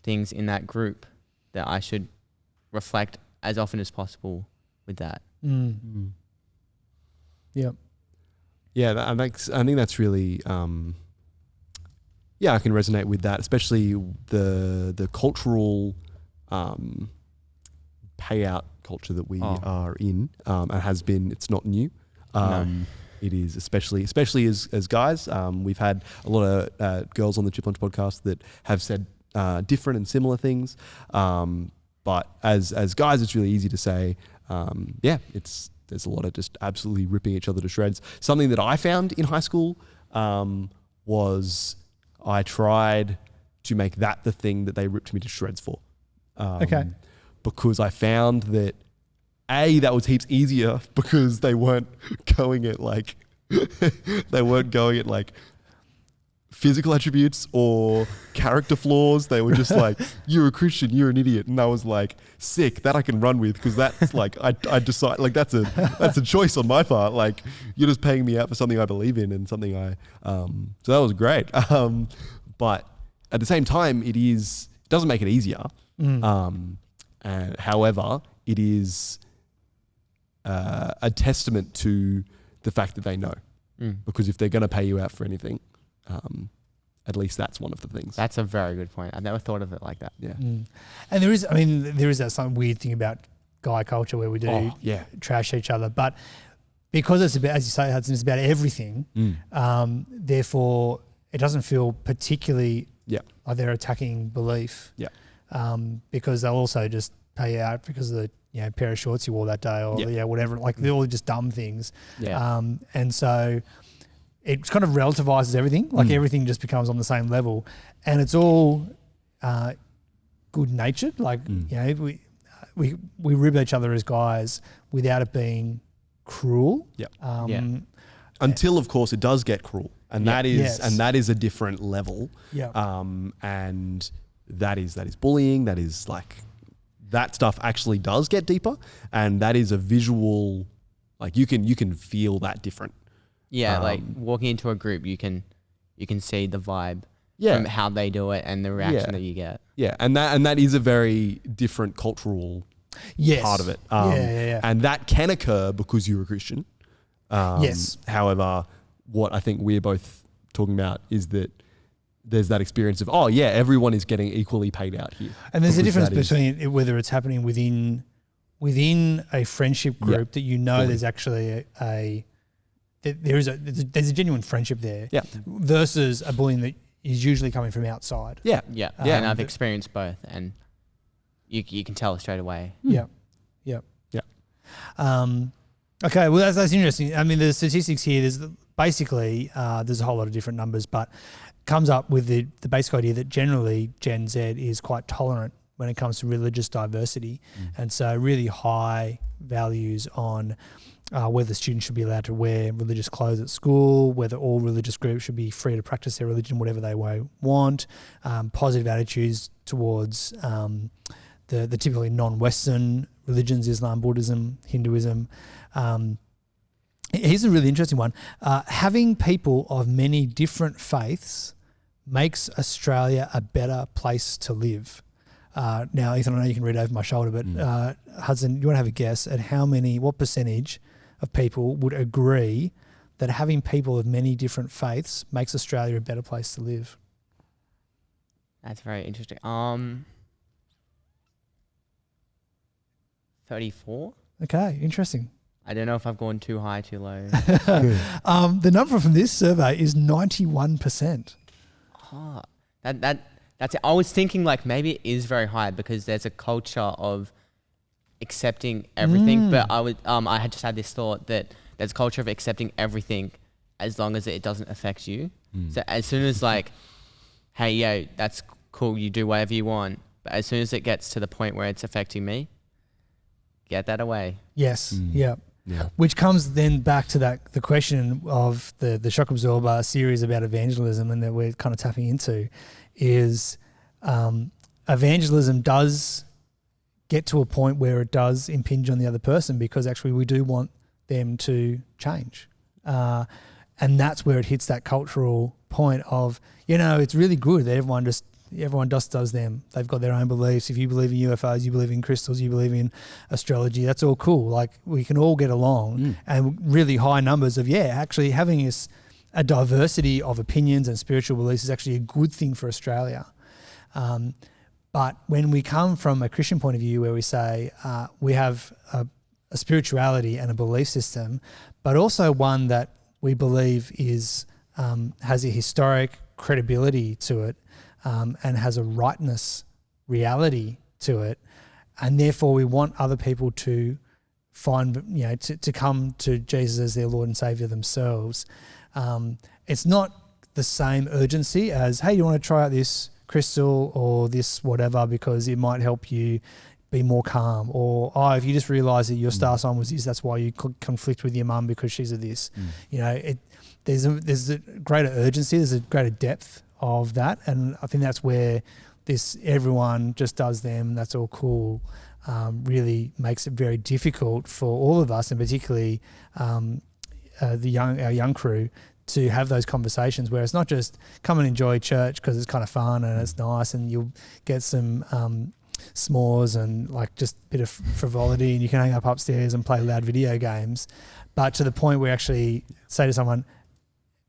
things in that group, that I should reflect as often as possible with that. Yep. Yeah, I think that's really, I can resonate with that, especially the cultural payout culture that we are in, and has been. It's not new. No. It is especially as guys. We've had a lot of girls on the Chip Lunch podcast that have said different and similar things. But as guys, it's really easy to say, there's a lot of just absolutely ripping each other to shreds. Something that I found in high school was I tried to make that the thing that they ripped me to shreds for. Because I found that that was heaps easier because they weren't going at like physical attributes or character flaws. They were just like, you're a Christian, you're an idiot. And I was like, sick, that I can run with, because that's like, I decide, like that's a choice on my part. Like, you're just paying me out for something I believe in and something so that was great. But at the same time, it doesn't make it easier. However, it is a testament to the fact that they know. Because if they're going to pay you out for anything, at least that's one of the things. That's a very good point. I've never thought of it like that. Yeah. And there is that some weird thing about guy culture where we do trash each other, but because it's about, as you say, Hudson, it's about everything. Therefore, it doesn't feel particularly like they're attacking belief. Because they'll also just pay you out because of the pair of shorts you wore that day, or whatever. Like they're all just dumb things. And so it kind of relativizes everything. Like everything just becomes on the same level, and it's all good natured. Like we rib each other as guys without it being cruel. Until of course it does get cruel, and that is a different level. And that is bullying. That is like, that stuff actually does get deeper, and that is a visual, like you can feel that different. Like walking into a group, you can see the vibe from how they do it and the reaction that you get. And that is a very different cultural part of it. And that can occur because you're a Christian. However, what I think we're both talking about is that there's that experience of, everyone is getting equally paid out here. And there's a difference between whether it's happening within a friendship group that there's actually there's a genuine friendship there versus a bullying that is usually coming from outside. And I've experienced both, and you can tell straight away. Okay, well that's interesting. I mean, the statistics here, there's basically there's a whole lot of different numbers, but comes up with the basic idea that generally Gen Z is quite tolerant when it comes to religious diversity, and so really high values on whether students should be allowed to wear religious clothes at school, whether all religious groups should be free to practice their religion whatever they want, positive attitudes towards the typically non-Western religions, Islam, Buddhism, Hinduism. Here's a really interesting one. Having people of many different faiths makes Australia a better place to live. Now, Ethan, I know you can read over my shoulder, but Hudson, you want to have a guess at what percentage of people would agree that having people of many different faiths makes Australia a better place to live? That's very interesting. 34? Okay, interesting. I don't know if I've gone too high, too low. The number from this survey is 91%. That's it. I was thinking like maybe it is very high because there's a culture of accepting everything, but I had just had this thought that there's a culture of accepting everything as long as it doesn't affect you. So as soon as like, hey, that's cool, you do whatever you want, but as soon as it gets to the point where it's affecting me, get that away. Yes. Yeah. Yeah. Which comes then back to the question of the shock absorber series about evangelism, and that we're kind of tapping into is evangelism does get to a point where it does impinge on the other person, because actually we do want them to change. And that's where it hits that cultural point of, it's really good that everyone just does them. They've got their own beliefs. If you believe in UFOs, you believe in crystals, you believe in astrology, that's all cool. Like, we can all get along, and really high numbers of, actually having a diversity of opinions and spiritual beliefs is actually a good thing for Australia. But when we come from a Christian point of view, where we say we have a spirituality and a belief system, but also one that we believe has a historic credibility to it, and has a rightness reality to it, and therefore we want other people to find, to come to Jesus as their Lord and Savior themselves. It's not the same urgency as, hey, you want to try out this crystal or this whatever because it might help you be more calm, or if you just realise that your star sign was this, that's why you conflict with your mum because she's a this. There's a greater urgency, there's a greater depth of that, and I think that's where this everyone just does them, that's all cool, really makes it very difficult for all of us, and particularly our young crew, to have those conversations where it's not just come and enjoy church because it's kind of fun and it's nice and you'll get some s'mores and like just a bit of frivolity and you can hang up upstairs and play loud video games, but to the point where actually say to someone,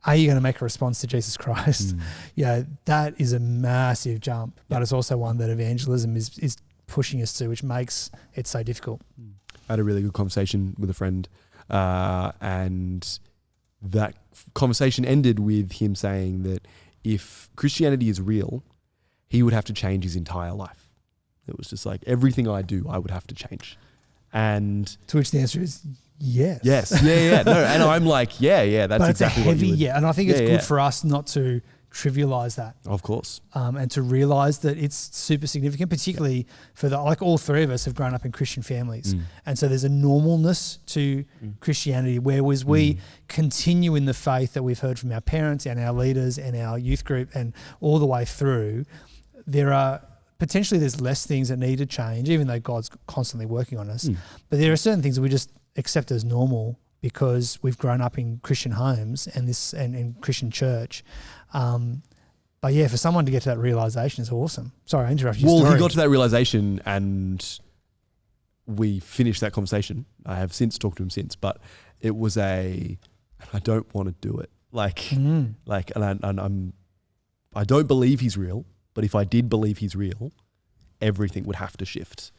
are you going to make a response to Jesus Christ? That is a massive jump, but it's also one that evangelism is pushing us to, which makes it so difficult. I had a really good conversation with a friend, and that conversation ended with him saying that if Christianity is real, he would have to change his entire life. It was just like, everything I do, I would have to change. And to which the answer is yes. Yes. Yeah. No, and I'm like, that's but exactly it's a heavy what you would. and I think it's good for us not to trivialize that. Of course. And to realize that it's super significant, particularly for all three of us have grown up in Christian families. And so there's a normalness to Christianity, whereas we continue in the faith that we've heard from our parents and our leaders and our youth group and all the way through. There's less things that need to change, even though God's constantly working on us. But there are certain things that we just accept as normal because we've grown up in Christian homes and in Christian church. But for someone to get to that realization is awesome. Sorry, I interrupted you. Well, he got to that realization and we finished that conversation. I have since talked to him since, but it was I don't want to do it. I don't believe he's real, but if I did believe he's real, everything would have to shift.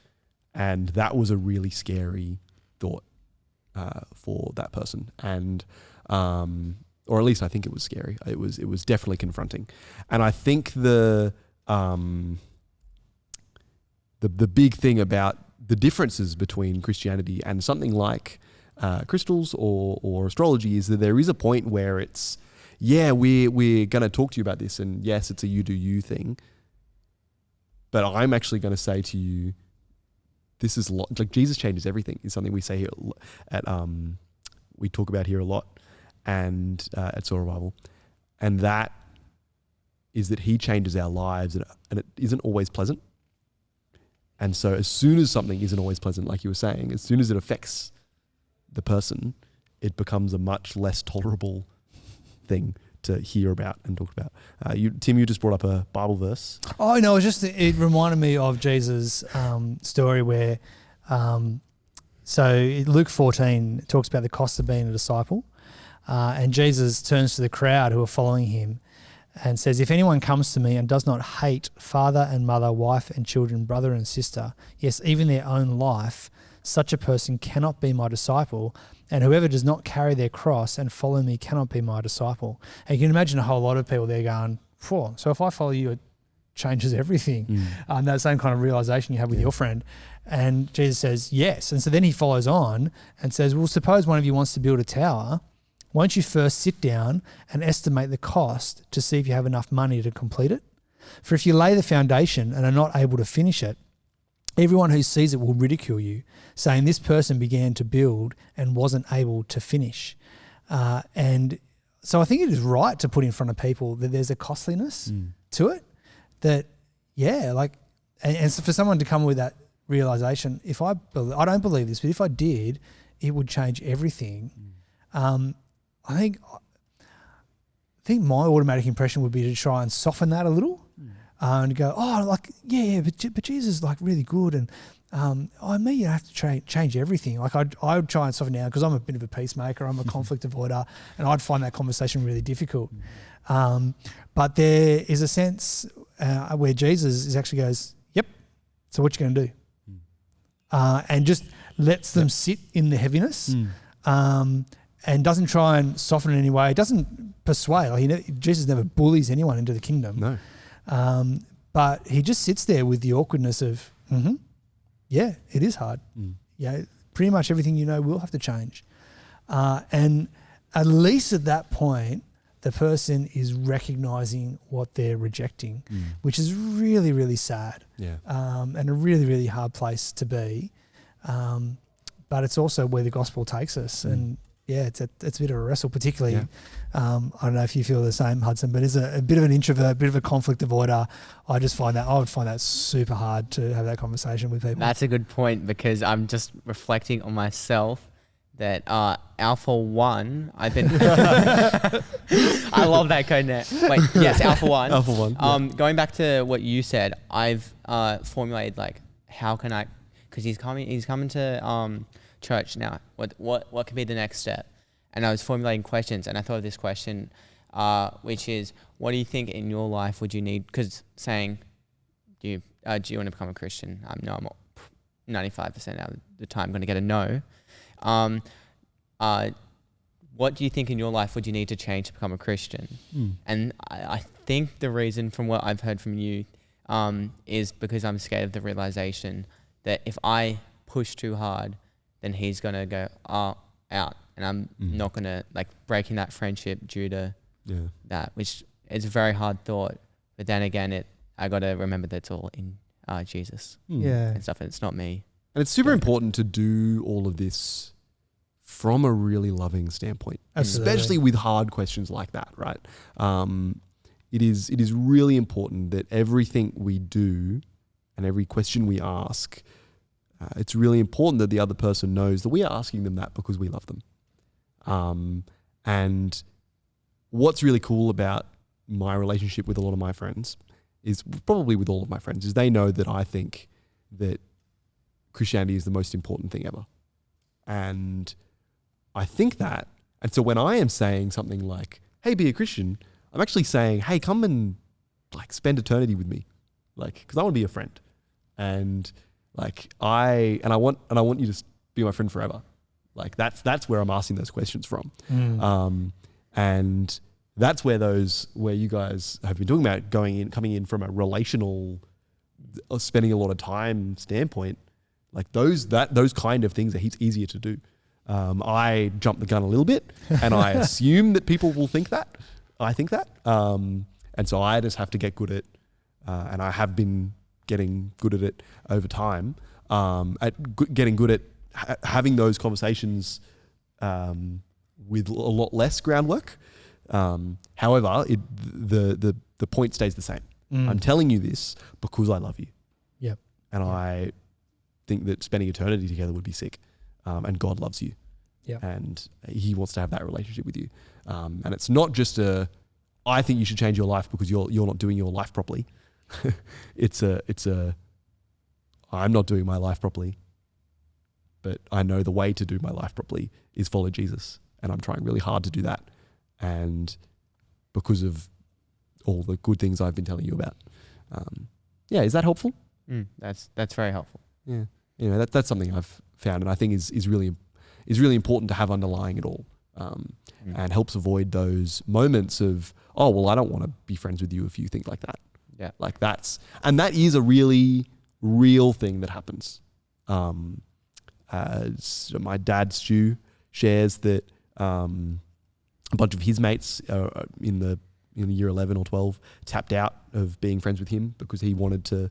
And that was a really scary thought for that person. And, or at least I think it was scary. It was definitely confronting. And I think the big thing about the differences between Christianity and something like crystals or astrology is that there is a point where it's, we're going to talk to you about this, and yes, it's a you do you thing. But I'm actually going to say to you, this is like Jesus changes everything is something we say here we talk about here a lot, and at Soul Revival, and that is that he changes our lives, and it isn't always pleasant. And so as soon as something isn't always pleasant, like you were saying, as soon as it affects the person, it becomes a much less tolerable thing to hear about and talk about. Tim, you just brought up a Bible verse. Oh, no, it reminded me of Jesus' story where, so Luke 14 talks about the cost of being a disciple, and Jesus turns to the crowd who are following him and says, if anyone comes to me and does not hate father and mother, wife and children, brother and sister, yes, even their own life, such a person cannot be my disciple. And whoever does not carry their cross and follow me cannot be my disciple. And you can imagine a whole lot of people there going, so if I follow you, it changes everything. And that same kind of realization you have with your friend. And Jesus says, yes. And so then he follows on and says, well, suppose one of you wants to build a tower. Won't you first sit down and estimate the cost to see if you have enough money to complete it? For if you lay the foundation and are not able to finish it, everyone who sees it will ridicule you, saying this person began to build and wasn't able to finish. And so I think it is right to put in front of people that there's a costliness to it, that, and so for someone to come with that realization, I don't believe this, but if I did, it would change everything. I think my automatic impression would be to try and soften that a little, and go, but Jesus is like really good, and you have to change everything. Like I would try and soften down because I'm a bit of a peacemaker, I'm a conflict avoider, and I'd find that conversation really difficult. But there is a sense where Jesus actually goes, "Yep, so what you going to do?" And just lets them sit in the heaviness, and doesn't try and soften in any way. It doesn't persuade. Jesus never bullies anyone into the kingdom. No. But he just sits there with the awkwardness of, it is hard. Yeah, pretty much everything will have to change. And at least at that point, the person is recognizing what they're rejecting, which is really, really sad. Yeah. And a really, really hard place to be. But it's also where the gospel takes us. And it's a bit of a wrestle, particularly. Yeah. I don't know if you feel the same, Hudson, but as a bit of an introvert, a bit of a conflict avoider, I would find that super hard to have that conversation with people. That's a good point, because I'm just reflecting on myself that Alpha 1, I've been... I love that code net. Wait, yes, Alpha 1. Alpha 1. Yeah. Going back to what you said, I've formulated how can I... Because he's coming to church now. What could be the next step? And I was formulating questions, and I thought of this question, which is, what do you think in your life would you need? Because saying, do you want to become a Christian? No, I'm 95% out of the time going to get a no. What do you think in your life would you need to change to become a Christian? And I think the reason, from what I've heard from you, is because I'm scared of the realization that if I push too hard, then he's going to go out, and I'm not going to, breaking that friendship due to that, which is a very hard thought. But then again, I got to remember that it's all in Jesus and stuff, and it's not me. And it's super important to do all of this from a really loving standpoint, especially with hard questions like that, right? It is really important that everything we do and every question we ask, it's really important that the other person knows that we are asking them that because we love them. And what's really cool about my relationship with a lot of my friends is, probably with all of my friends, is they know that I think that Christianity is the most important thing ever. And I think that. And so when I am saying something like, hey, be a Christian, I'm actually saying, hey, come and spend eternity with me. Because I want to be a friend. And I want you to be my friend forever. That's where I'm asking those questions from. And that's where you guys have been talking about coming in from a relational, spending a lot of time standpoint. Those kind of things are heaps easier to do. I jump the gun a little bit, and I assume that people will think that. I think that. And so I just have to get good at, and I have been getting good at it over time, getting good at having those conversations with a lot less groundwork. However, the point stays the same. I'm telling you this because I love you. Yep. And I think that spending eternity together would be sick. And God loves you. Yep. And he wants to have that relationship with you. And it's not just I think you should change your life because you're not doing your life properly. It's I'm not doing my life properly, but I know the way to do my life properly is follow Jesus. And I'm trying really hard to do that. And because of all the good things I've been telling you about. Is that helpful? That's very helpful. Yeah. That's something I've found, and I think is really important to have underlying it all, and helps avoid those moments of, oh, well, I don't want to be friends with you if you think like that. Yeah. That is a really real thing that happens. My dad, Stu, shares that a bunch of his mates in the year 11 or 12 tapped out of being friends with him because he wanted to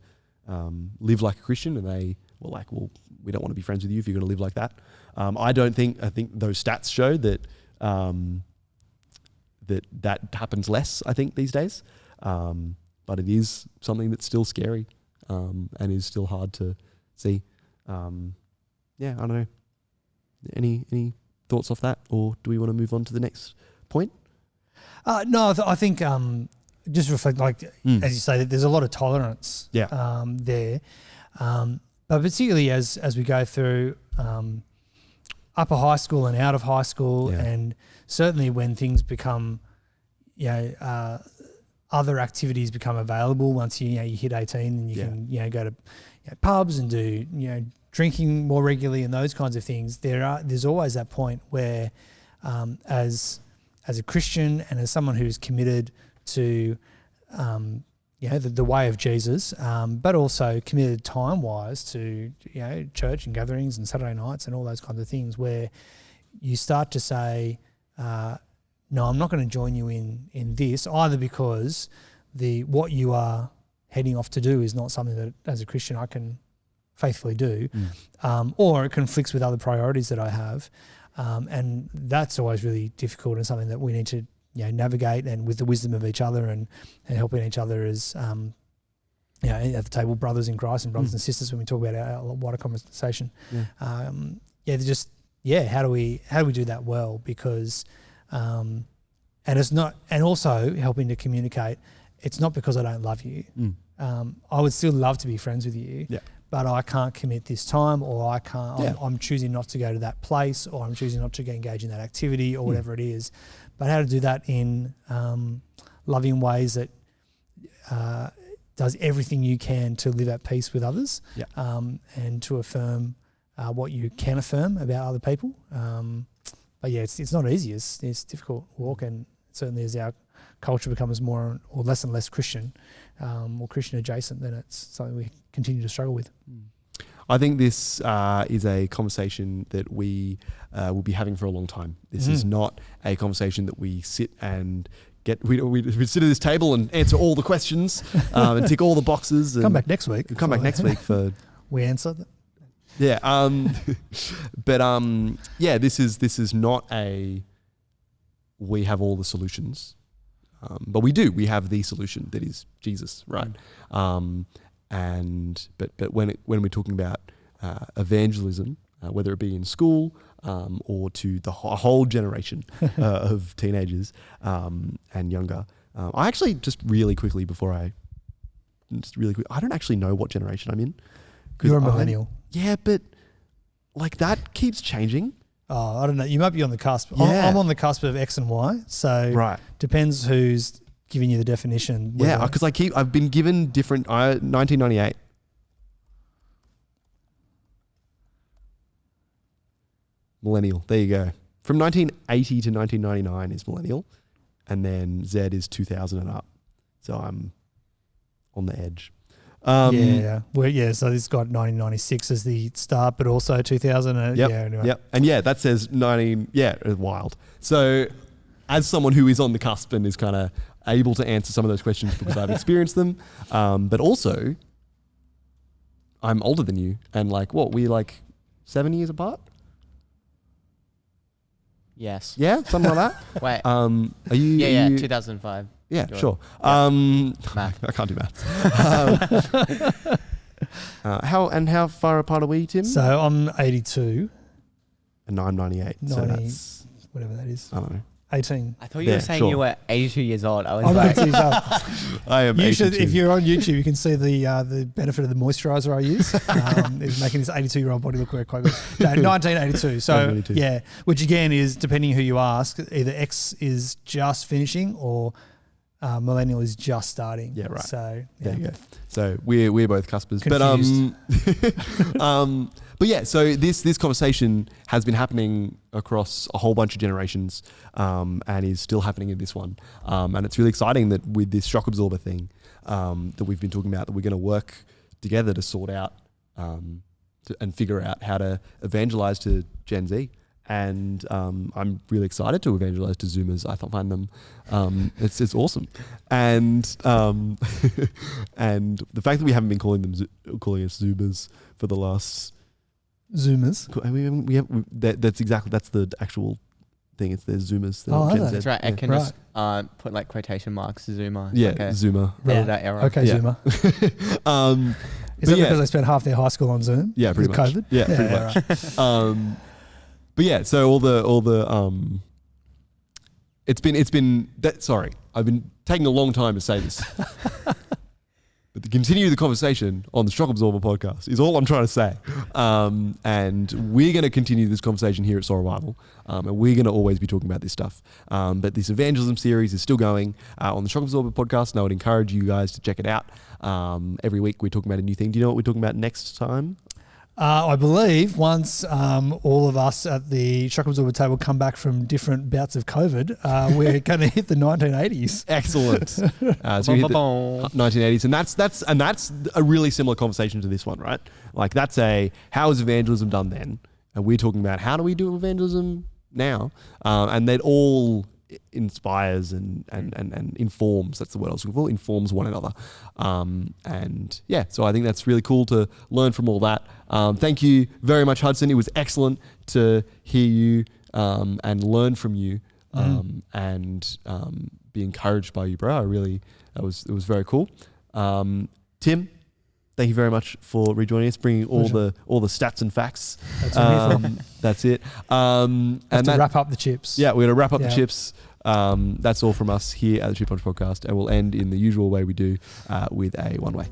live like a Christian, and they were like, well, we don't want to be friends with you if you're going to live like that. I think those stats show that that happens less, I think, these days. But it is something that's still scary and is still hard to see. I don't know. Any thoughts off that, or do we want to move on to the next point? No, I think just reflect, like as you say, that there's a lot of tolerance there. But particularly as we go through upper high school and out of high school, and certainly when things become, other activities become available once you hit 18, and you can go to pubs and do drinking more regularly and those kinds of things. There's always that point where as a Christian and as someone who's committed to the way of Jesus, but also committed time-wise to church and gatherings and Saturday nights and all those kinds of things, where you start to say, no, I'm not going to join you in this, either because what you are heading off to do is not something that as a Christian I can faithfully do, or it conflicts with other priorities that I have, and that's always really difficult and something that we need to navigate, and with the wisdom of each other and helping each other as at the table, brothers in Christ and brothers and sisters, when we talk about our wider conversation. How do we do that well? Because and it's not, and also helping to communicate, it's not because I don't love you. I would still love to be friends with you, but I can't commit this time, or I can't. I'm choosing not to go to that place, or I'm choosing not to engage in that activity, or whatever it is. But how to do that in loving ways that does everything you can to live at peace with others, and to affirm what you can affirm about other people. But it's not easy. It's a difficult walk, and certainly as our culture becomes more or less and less Christian, or Christian adjacent, then it's something we continue to struggle with. I think this is a conversation that we will be having for a long time. This is not a conversation that we sit and we sit at this table and answer all the questions and tick all the boxes. And come back next week. Come back next week for we answer that. Yeah, this is not a we have all the solutions, but we do. We have the solution that is Jesus, right? But when we're talking about evangelism, whether it be in school or to the whole generation of teenagers and younger, I actually I don't actually know what generation I'm in. You're a millennial. Yeah, but like that keeps changing. Oh, I don't know. You might be on the cusp. Yeah. I'm on the cusp of X and Y. So depends who's giving you the definition. Yeah, because I've been given different. 1998. Millennial. There you go. From 1980 to 1999 is millennial, and then Z is 2000 and up. So I'm on the edge. So it's got 1996 as the start, but also 2000. Anyway. And that says 19. Yeah, it's wild. So as someone who is on the cusp and is kind of able to answer some of those questions because I've experienced them, but also I'm older than you, and we're 7 years apart. Yes. Yeah, something like that. Wait. Are you? 2005. Yeah, sure. Math. I can't do maths. How far apart are we, Tim? So I'm 82. And I'm 98. 90, so that's whatever that is. I don't know. 18. I thought you were saying you were 82 years old. I was I'm like, 82 years old. I am 82. If you're on YouTube, you can see the benefit of the moisturizer I use. It's making this 82-year-old body look quite good. No, 1982. So 1982. which again is, depending who you ask, either X is just finishing or millennial is just starting. Yeah, right. So there you go. So we're both cuspers. Confused. But yeah, so this conversation has been happening across a whole bunch of generations, and is still happening in this one. And it's really exciting that with this shock absorber thing that we've been talking about, that we're going to work together to sort out and figure out how to evangelize to Gen Z and I'm really excited to evangelize to Zoomers. I find them, it's awesome, and and the fact that we haven't been calling us Zoomers for the last Zoomers. That's the actual thing. It's the Zoomers. That's right. I can just put like quotation marks Zoomer. It's like Zoomer. Editor error. Okay, Zoomer. Is that because they spent half their high school on Zoom? Yeah, pretty with much. COVID? Yeah, pretty much. Right. But yeah, so all the it's been that. Sorry, I've been taking a long time to say this. But to continue the conversation on the Shock Absorber podcast is all I'm trying to say. And we're going to continue this conversation here at Soul Revival. And we're going to always be talking about this stuff. But this evangelism series is still going on the Shock Absorber podcast. And I would encourage you guys to check it out. Every week we're talking about a new thing. Do you know what we're talking about next time? I believe once all of us at the Shock Absorber table come back from different bouts of COVID, we're going to hit the 1980s. Excellent. So we hit the 1980s, and that's a really similar conversation to this one, right? Like that's how is evangelism done then, and we're talking about how do we do evangelism now, and that all inspires and informs. That's the word I was looking for. Informs one another, and yeah. So I think that's really cool to learn from all that. Thank you very much, Hudson. It was excellent to hear you and learn from you, and be encouraged by you, bro. It was very cool. Tim, thank you very much for rejoining us, bringing all the stats and facts. That's what I'm here for. That's it. And to wrap up the chips. Yeah, we're going to wrap up the chips. That's all from us here at the Chip Punch Podcast, and we'll end in the usual way we do with a one-way.